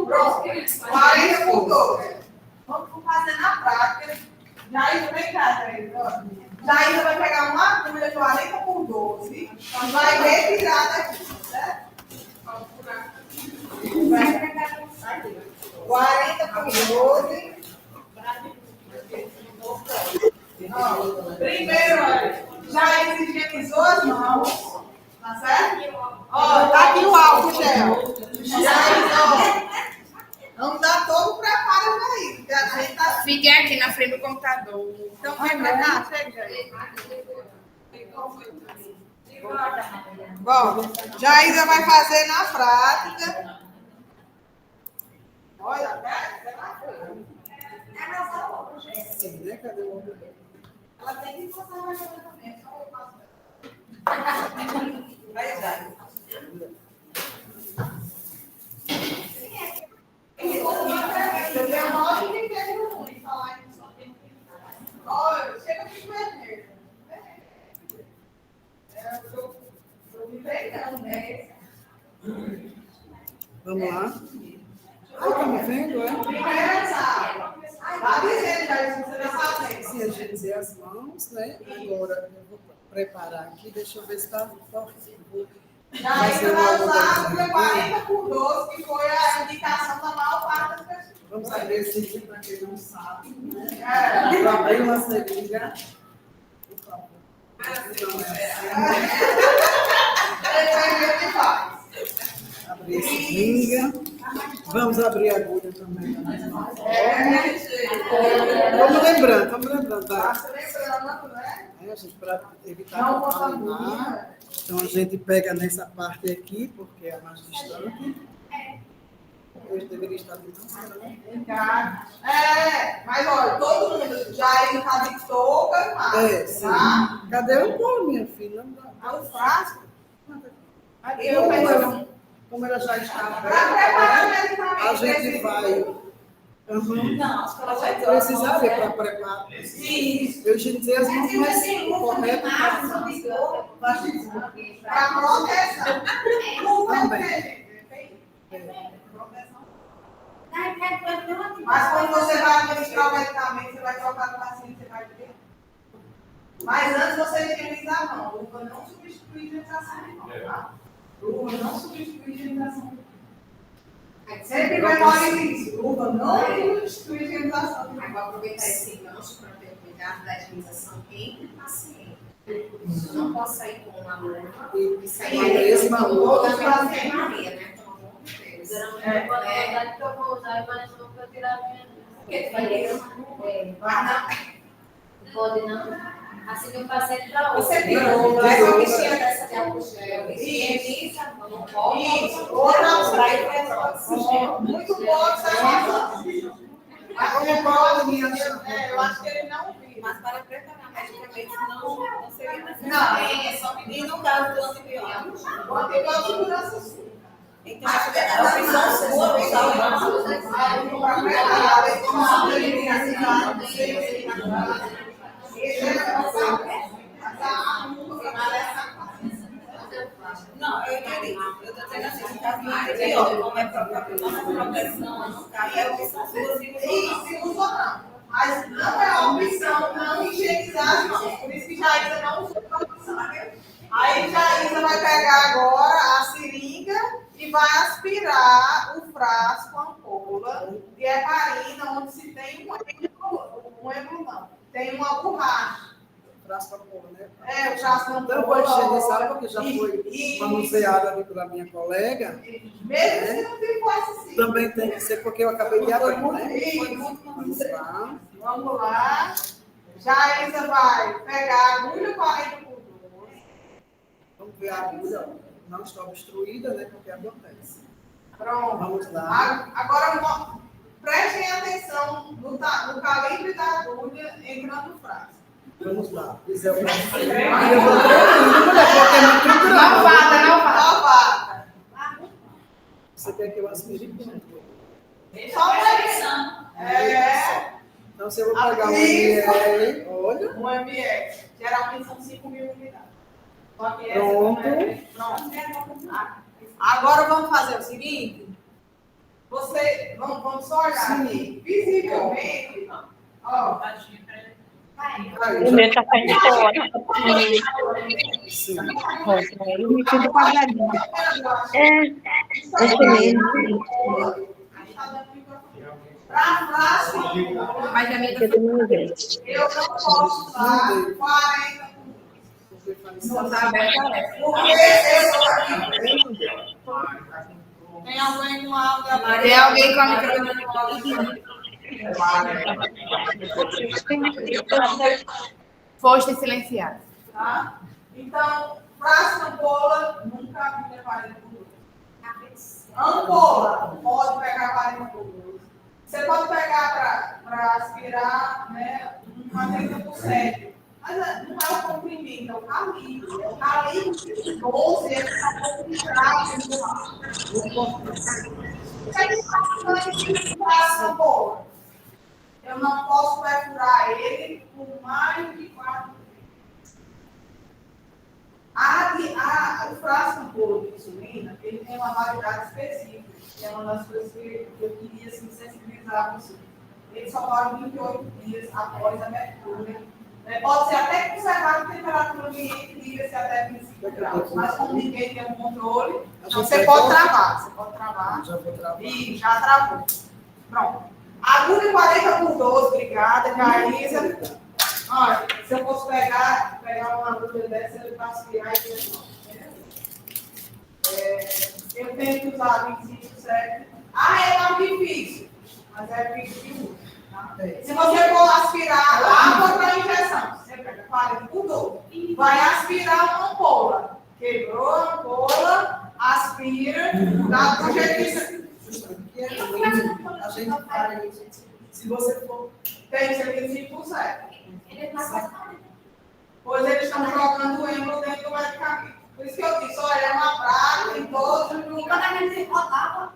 Pronto, 40 por 12. Vamos fazer na prática. Jair, vem cá, Jair. Jair vai pegar uma agulha 40 por 12 e vai retirar daqui, certo? 40 por 12. Primeiro, olha, Jair higienizou as mãos, tá certo? Ó, tá aqui o álcool gel. Jair, vamos dar todo o preparo aí, porque a gente tá... Fiquem aqui na frente do computador. Então, vem pra cá, chega aí. Bom, Jaísa vai fazer na prática. Olha, Sim, né? Cadê o outro? ela tem que passar na casa também, só eu passo. Vai, Jaísa. Eu tenho uma hora que tem ruim falar em só tem que falar. Olha, chega de vermelho. Eu me pegando, né? Vamos lá. Ah, tá me vendo, é? Primeira etapa. Tá dizendo, Jair, você vai fazer. Sim, higienizei as mãos, né? Agora eu vou preparar aqui, deixa eu ver se está forte. Jair vai usar a 40 por 12, que foi a indicação da maior parte das pessoas. Vamos abrir esse aqui para quem não sabe, né? Eu abri uma seringa. Por favor. Não é assim. Abrir a seringa. Vamos abrir a agulha também. Vamos lembrando. Tá? A gente, para evitar contaminar. Então a gente pega nessa parte aqui, porque é mais distante. Hoje deveria estar bem né? Mas olha, todo mundo já está de touca, mas, tá? Cadê o pão, minha filha? Não dá. O frasco. Como ela já está Para preparar medicamento. a gente vai. Não, Precisaria para preparar. Isso. Eu higienizei as mãos, mas correto. Para proteção. Também. Mas quando você vai administrar o medicamento, você vai trocar no paciente, você vai ver. Mas antes você higieniza a mão. Luva não substitui a higienização de mão, tá? Luva não substitui a higienização de mão. Sempre memorize isso. Luva não substitui a higienização de mão. Vou aproveitar esse gancho para ter cuidado da higienização entre pacientes. Eu não posso sair com uma luva e sair com uma luva da enfermaria, né? Pelo amor de Deus. Geralmente, quando a verdade que eu vou usar, eu vou para tirar a minha. Porque não pode não. Assim que eu passei para outra. Você tirou, Mas a bichinha dessa de álcool gel, higieniza, não pode. isso. Outra muito boa que você eu acho que ele não viu. Mas para preparar medicamentos não seria necessário. Não, É só pedir no caso do antibiótico. O antibiótico dá sucesso. Então, a opção sua é proteção, café, opção sua, se usa não. Mas não é opção não higienizar as mãos. Por isso que Jaísa não usa proteção. Aí Jaísa vai pegar agora a seringa e vai aspirar o frasco, a ampola de heparina, onde se tem um êmbolo não. Tem uma borracha. Frasco ampola, né? É, o frasco ampola. Então, eu vou higienizar, porque já foi manuseada ali pela minha colega. Mesmo se não tem força assim. Também tem que ser porque eu acabei de abrir, né? Isso. Vamos lá. Jaísa vai pegar a agulha 40 por 12. Vamos ver a agulha. Não está obstruída, né? Porque acontece. Pronto. Vamos lá. Agora, prestem atenção no calibre da agulha entrando no frasco. Vamos lá. Eu vou treinando, mulher, porque é muito grande. Novata. Você quer que eu aspire quanto? Só previsão. Então, se eu vou pegar um ml, olha. 1 ml. Geralmente são 5.000 unidades. Só que essa Pronto. Pronto. Agora vamos fazer o seguinte. Vamos só olhar aqui. Visivelmente. Ó. O meu tá saindo fora. Sim. Ele tudo quadradinho. Esse mesmo. Para frasco, Mas a minha Eu não vejo. eu não posso usar 40 não está aberta. porque eu sou aqui. Tem alguém com áudio? Tem alguém com a microfone? Foste silenciado. Tá? Então, frasco ampola, nunca abriu 40 por 12. Ampola, pode pegar 40 por 12. Você pode pegar para aspirar, né, uma 30%. Mas não é o comprimento, é o calibre. É o calibre 12, ele está um pouco de grave. Eu não posso perfurar ele por mais de 4 O frasco ampola de insulina, ele tem uma validade específica, que é uma das coisas que eu queria assim, sensibilizar você. Ele só dura 28 dias após a abertura. Pode ser até conservado em temperatura ambiente, liga-se até 25 graus. Mas como ninguém tem um controle, então você pode travar. Você pode travar. Já vou travar. E já travou. Pronto. Agulha 40 por 12, obrigada, Jaísa. Olha, se eu fosse pegar uma agulha dessa, eu faço aspirar e ver. Eu tenho que usar 25 certo. É mais difícil, mas é difícil de uso. Tá? Se você for aspirar água para injeção, você pega 40 por 12. Vai aspirar uma ampola. Quebrou a ampola, aspira, dá para o jeito A gente faz. Se você for. tem que ser 25%. Pois eles estão jogando o êmbolo dentro do medicamento. Por isso que eu disse, olha, é uma praga em todos os E quando lugares. a gente rodava,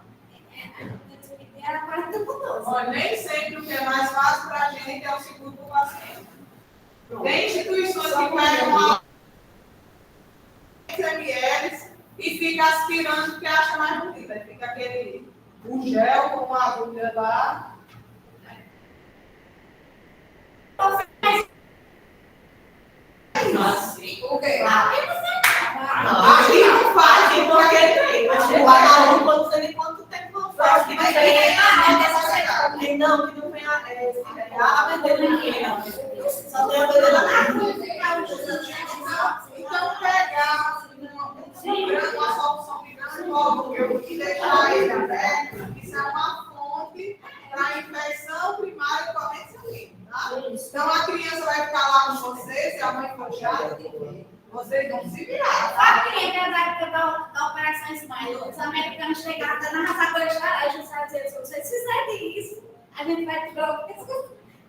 era 40 por 12. Olha, nem sempre o que é mais fácil para a gente é o seguro do paciente. Tem instituições que pegam uma ml e fica aspirando porque acha mais bonito. Aí fica aquele o gel com uma agulha lá. Assim. O quê? Ah, Aqui não faz, porque tem. Lá na quando você vê quanto tempo não faz. Mas tem Não, que não vem a bedelina. Só tem a bedelina. Então, pegar uma solução de granulado e deixar ele aberto, isso é uma fonte para infecção primária do corrente sanguíneo. Tá? Então, a criança vai ficar lá com você, se a mãe for chata, vocês vão se virar. sabe quem é da época da Operação Smile? Os americanos chegaram dando as agulhas de laranja, sabe dizer, se vocês fizerem isso, a gente vai trocar.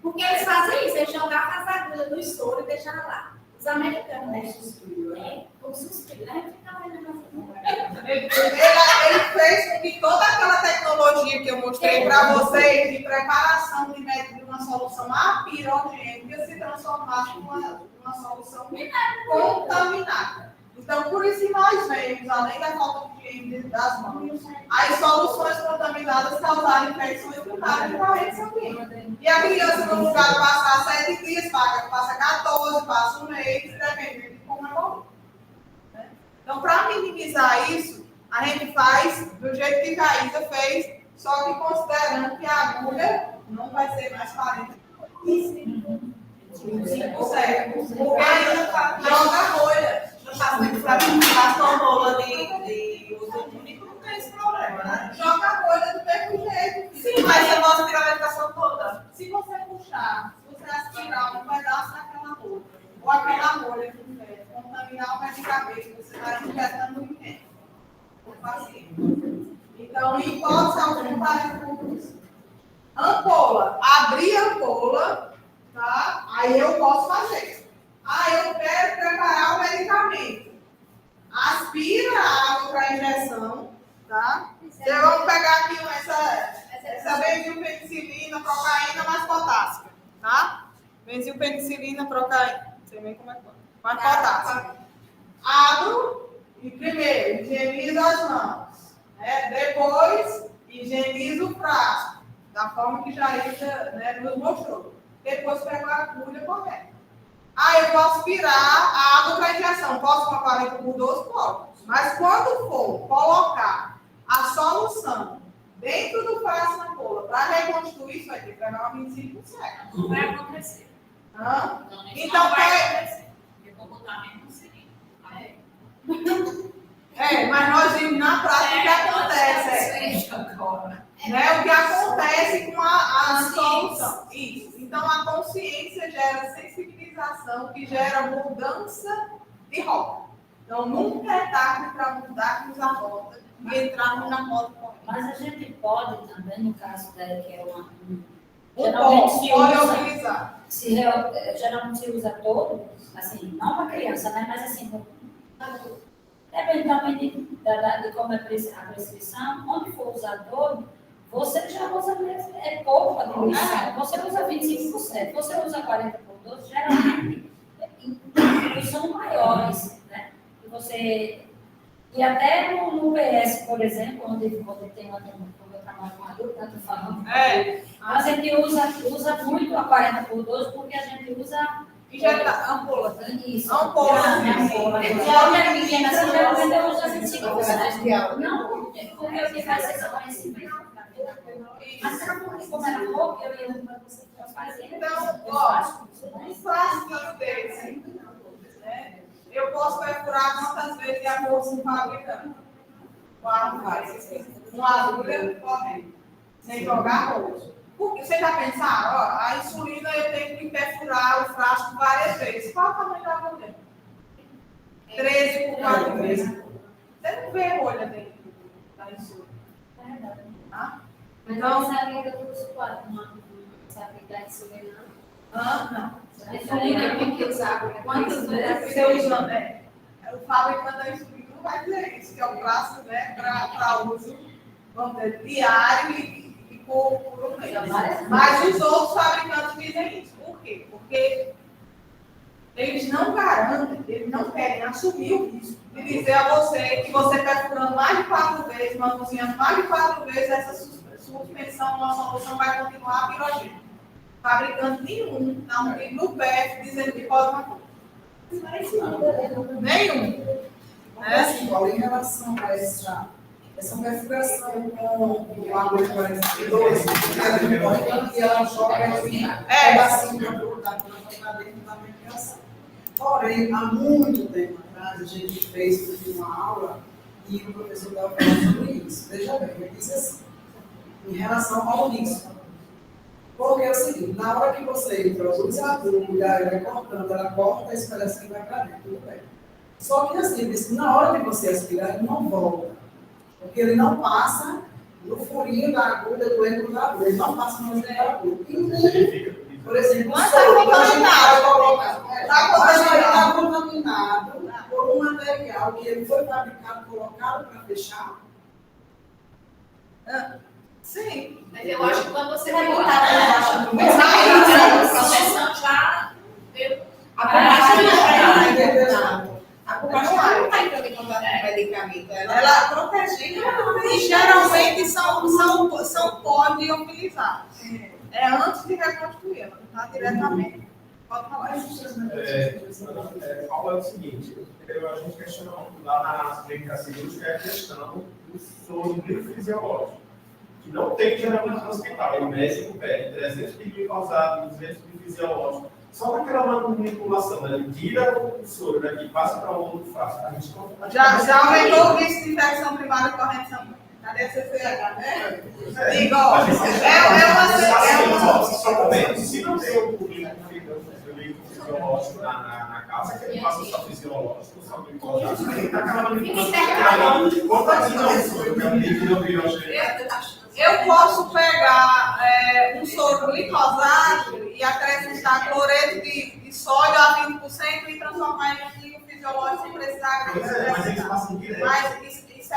Porque eles fazem isso, eles jogavam as agulhas no estouro e deixaram lá. Os americanos, né? O suspiro, né? Ele fez com que toda aquela tecnologia que eu mostrei para vocês de preparação de uma solução apirogênica se transformasse numa solução contaminada. Então, por isso que nós vemos, além da falta de higiene das mãos, as soluções contaminadas causaram infecções primárias e correntes sanguíneas. E a criança, no lugar de passar 7 dias, passa 14, passa um mês, dependendo de como é bom. Então, para minimizar isso, a gente faz do jeito que a Caísa fez, só que considerando que a agulha não vai ser mais 45%. Porque ainda joga a rolha. Não está sempre para rola de uso único, não tem esse problema, né? Joga a rolha do mesmo jeito. Sim, mas eu posso tirar a medicação toda. Se você puxar, se você aspirar um pedaço daquela rolha, ou aquela rolha que tiver, contaminar o medicamento, você está injetando o remédio no paciente. Então, em hipótese alguma, parece com isso. Ampola. Abrir a ampola, tá? Aí eu posso fazer. Eu quero preparar o medicamento. Aspira a água para injeção, tá? Então, vamos pegar aqui essa benzilpenicilina, procaína mais potássica, tá? Benzilpenicilina, procaína. Não sei nem como é que é. Mais potássica. Abro e primeiro higienizo as mãos. Depois higienizo o frasco, da forma que Jaísa nos mostrou. Depois pego a agulha correta. Eu posso virar a água para injeção. Posso com a 40/12? Pode. Mas quando for colocar a solução dentro do frasco na ampola para reconstruir, isso vai ter que pegar uma 25%. Não vai acontecer. Então, não vai acontecer. Eu vou botar mesmo seringa. Mas nós vimos na prática o que acontece. O que acontece com a solução. Isso. Então, a consciência gera sensibilização, que gera mudança de rota. Então, nunca é tarde para mudarmos a rota e entrarmos na rota correta. Mas a gente pode também, no caso dela, que é uma... Pode utilizar. Geralmente se usa todo, assim, não para criança, né? Mas assim, depende também de como é a prescrição, onde for usar todo, você já usa mesmo, é pouco a diminuição. Você usa 25%, você usa 40/12, geralmente são maiores, né? E até no PS, por exemplo, onde tem uma trabalho com adulto, né? Falando, a gente usa muito a 40/12 porque a gente usa ampola. Isso. Ampola. Olha, pequena, assim, geralmente eu uso 25%. Não, porque eu tive acesso ao conhecimento. Mas como era pouco, eu ia fazer. Então, um frasquinho desse, eu posso perfurar quantas vezes de acordo com o fabricante. 4 vezes. Uma agulha correndo, sem jogar rosto. Porque vocês já pensaram? A insulina eu tenho que perfurar o frasco várias vezes. Qual é o tamanho da agulha? 13 por 4 vezes. Você não vê rolha dentro da insulina. É verdade. Tá? Então, você sabe que eu uso 4, não sabe da insulina. Não. A insulina tem que usar quantas vezes? Você usa, o fabricante da insulina não vai dizer isso, que é o frasco, para uso, vamos dizer, diário e por um mês. Mas os outros fabricantes dizem isso. Por quê? Porque eles não garantem, eles não querem assumir o risco de dizer a você que você perfurando mais de 4 vezes, manuseando mais de 4 vezes, essa suspensão, uma solução vai continuar pirogênica. Fabricante nenhum dá um livro no PF dizendo que pode matar. Nenhum. Assim, em relação a essa perfuração com água de 42, e ela joga assim, pedacinho para colocar dentro da medicação. Porém, há muito tempo atrás, a gente fez uma aula e o professor estava falando sobre isso. Veja bem, ele disse assim, em relação ao risco. Porque é o seguinte, na hora que você introduz a agulha, ela é cortando, ela corta esse pedacinho e vai para dentro, tudo bem. Só que assim, ele disse, na hora que você aspirar, ele não volta. Porque ele não passa no furinho da agulha, do ângulo da agulha, ele não passa no ângulo da agulha. E nem, por exemplo, mas está contaminado. Está contaminado por um material que ele foi fabricado, colocado para fechar. Sim. Mas eu acho que quando você vai botar botar a proteção já A borracha não é. A borracha não Ela é protegida e geralmente são pó liofilizados. É antes de reconstruir, ela não está diretamente. Pode falar. Fala o seguinte, a gente questionou lá na clínica cirúrgica é a questão do soro fisiológico, que não tem geralmente no hospital. O médico pede 300 ml causado, 200 ml fisiológico. Só naquela manipulação, ele tira o soro daqui e passa para o outro fácil. Já aumentou o risco de infecção primária e corrente sanguínea. Cadê a CCH, né? Digo, Só comendo. Se não tem o fisiológico na casa, que ele passa só fisiológico, só glicosado. Naquela manipulação. Eu posso pegar um soro glicosado e acrescentar cloreto de sódio a 20% e transformar em antigo fisiológico sem precisar Mas eles passam direto. Mas isso é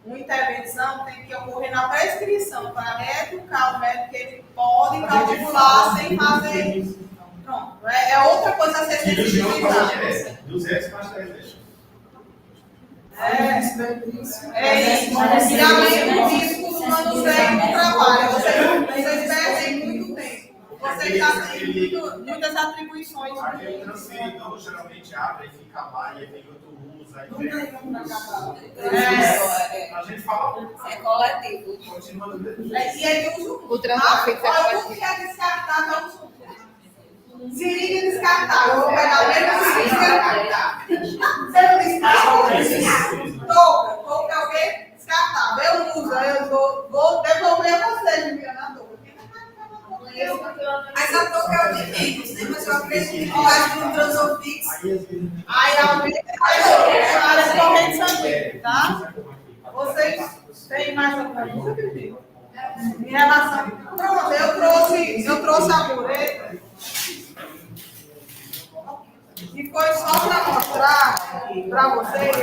uma intervenção que tem que ocorrer na prescrição para educar o médico que ele pode calcular sem fazer. Pronto. É outra coisa a ser sensibilizada. 200 mais 300. É isso. E além do risco do manuseio do trabalho, vocês perdem muito tempo. Vocês já têm muitas atribuições. Aquele transferidor geralmente abre e fica lá e aí tem outro uso. Aí a gente fala. É coletivo. Continua do mesmo jeito. E ele usa O transporte olha, tudo que é descartável é um seringa descartável. Eu vou pegar o mesmo seringa descartável. Você não descarta? Touca é o quê? Descartável. Eu não uso, eu vou devolver a você, Juliana, a touca. Mas a touca é o de menos, né? Mas eu acredito que faz um Transofix. Aí aumenta a área de corrente sanguínea, tá? Vocês têm mais alguma coisa, Cristina? Em relação. Pronto, eu trouxe a pureza. E foi só para mostrar para vocês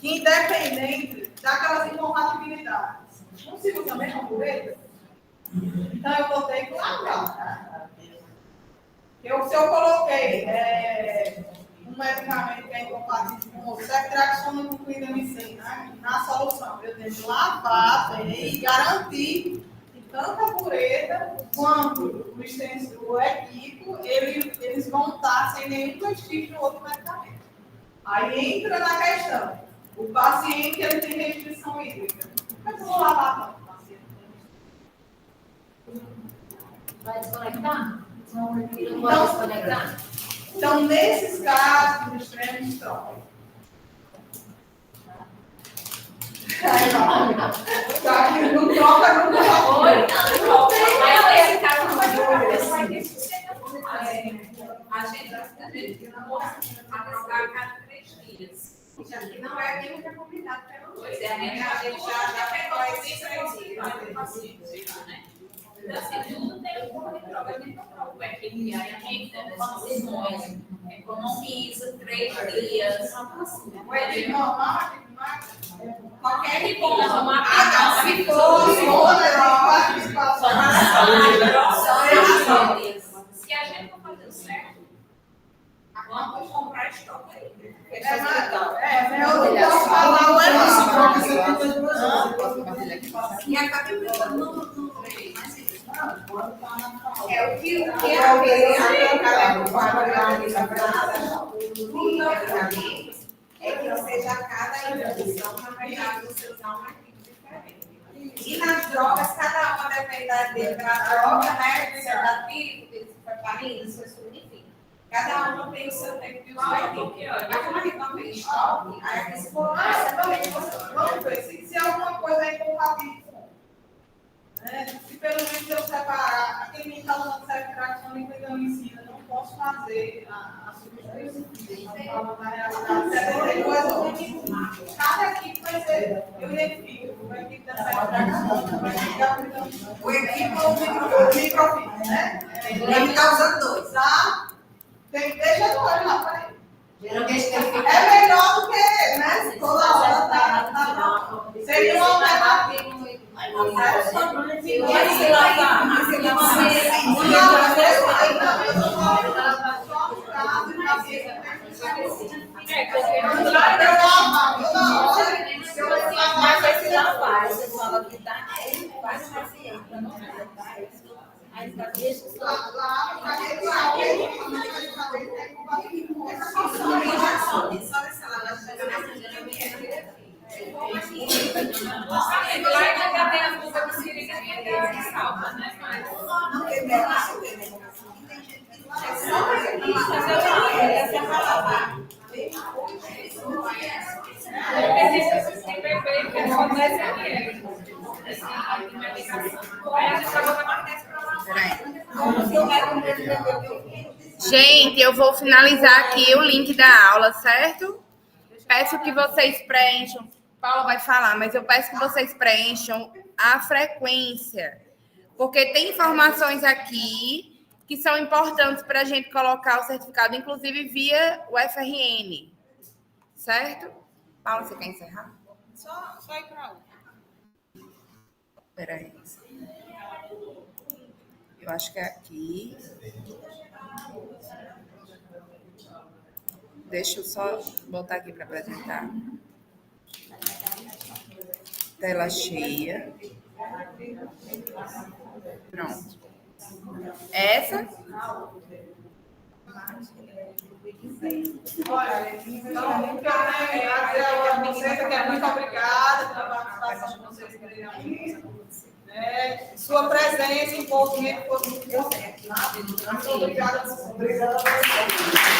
que independente daquelas incompatibilidades, não se usa a mesma pureza, então eu vou ter que largar. Se eu coloquei um medicamento que é incompatível com o ceftriaxona com clindamicina, né, na solução, eu tenho que lavar e garantir tanto a pureza quanto o equipo, eles vão estar sem nenhum vestígio do outro medicamento. Aí entra na questão, o paciente ele tem restrição hídrica. Mas eu vou lavar tanto o paciente. Vai desconectar? Não pode desconectar? Então, nesses casos, os extremos estão. Tá aqui, não troca, não troca. Oi, não troca. Esse cara não vai trocar. A gente vai trocar a cada 3 dias. Já que não é nem muito complicado pelo Pois é, a gente já pegou esses 3 dias, né? Então, assim, tudo tem um pouco de troca. A gente não troca o equipe diariamente, né? Condições, economiza 3 dias. O equipe normal, Qualquer que compra uma se for, se a gente não fazer certo, vamos comprar estoque aí. Eu posso falar o E acaba não é o que é que seja cada injeção na verdade você usar um artigo diferente. E nas drogas, cada uma depende da droga, né? Do sedativo, do farmacina, do enfim. Cada uma tem o seu tempo de uso. Mas como a gente não tem estoque, aí se for vamos ver, se alguma coisa é incompatível, se pelo menos eu separar aquele que está usando ceftriaxona e clindamicina, não posso fazer a substituição. Cada equipe vai ser, eu identifico, o equipe da ceftriaxona, o equipe ou o microfilme, né? Ele está usando 2. Tá? Deixa no olho lá, peraí. Geralmente É melhor do que, né? Toda hora tá. Seria uma alternativa. lá, você fala que tá aí, faz mais ciente, para não tá? Aí tá, deixa só. Lá, ainda tem a música do Sirica que salva, né? Tem bebê que acontece aqui. Gente, eu vou finalizar aqui o link da aula, certo? Peço que vocês preencham. Paula vai falar, mas eu peço que vocês preencham a frequência. Porque tem informações aqui que são importantes para a gente colocar o certificado, inclusive via o FRN. Certo? Paula, você quer encerrar? Só ir para um. Espera aí. Eu acho que é aqui. Deixa eu só botar aqui para apresentar. Tela cheia. Pronto. Essa. Olha, então, muito obrigada pela participação de vocês, sua presença, envolvimento, muito obrigada. Obrigada a vocês.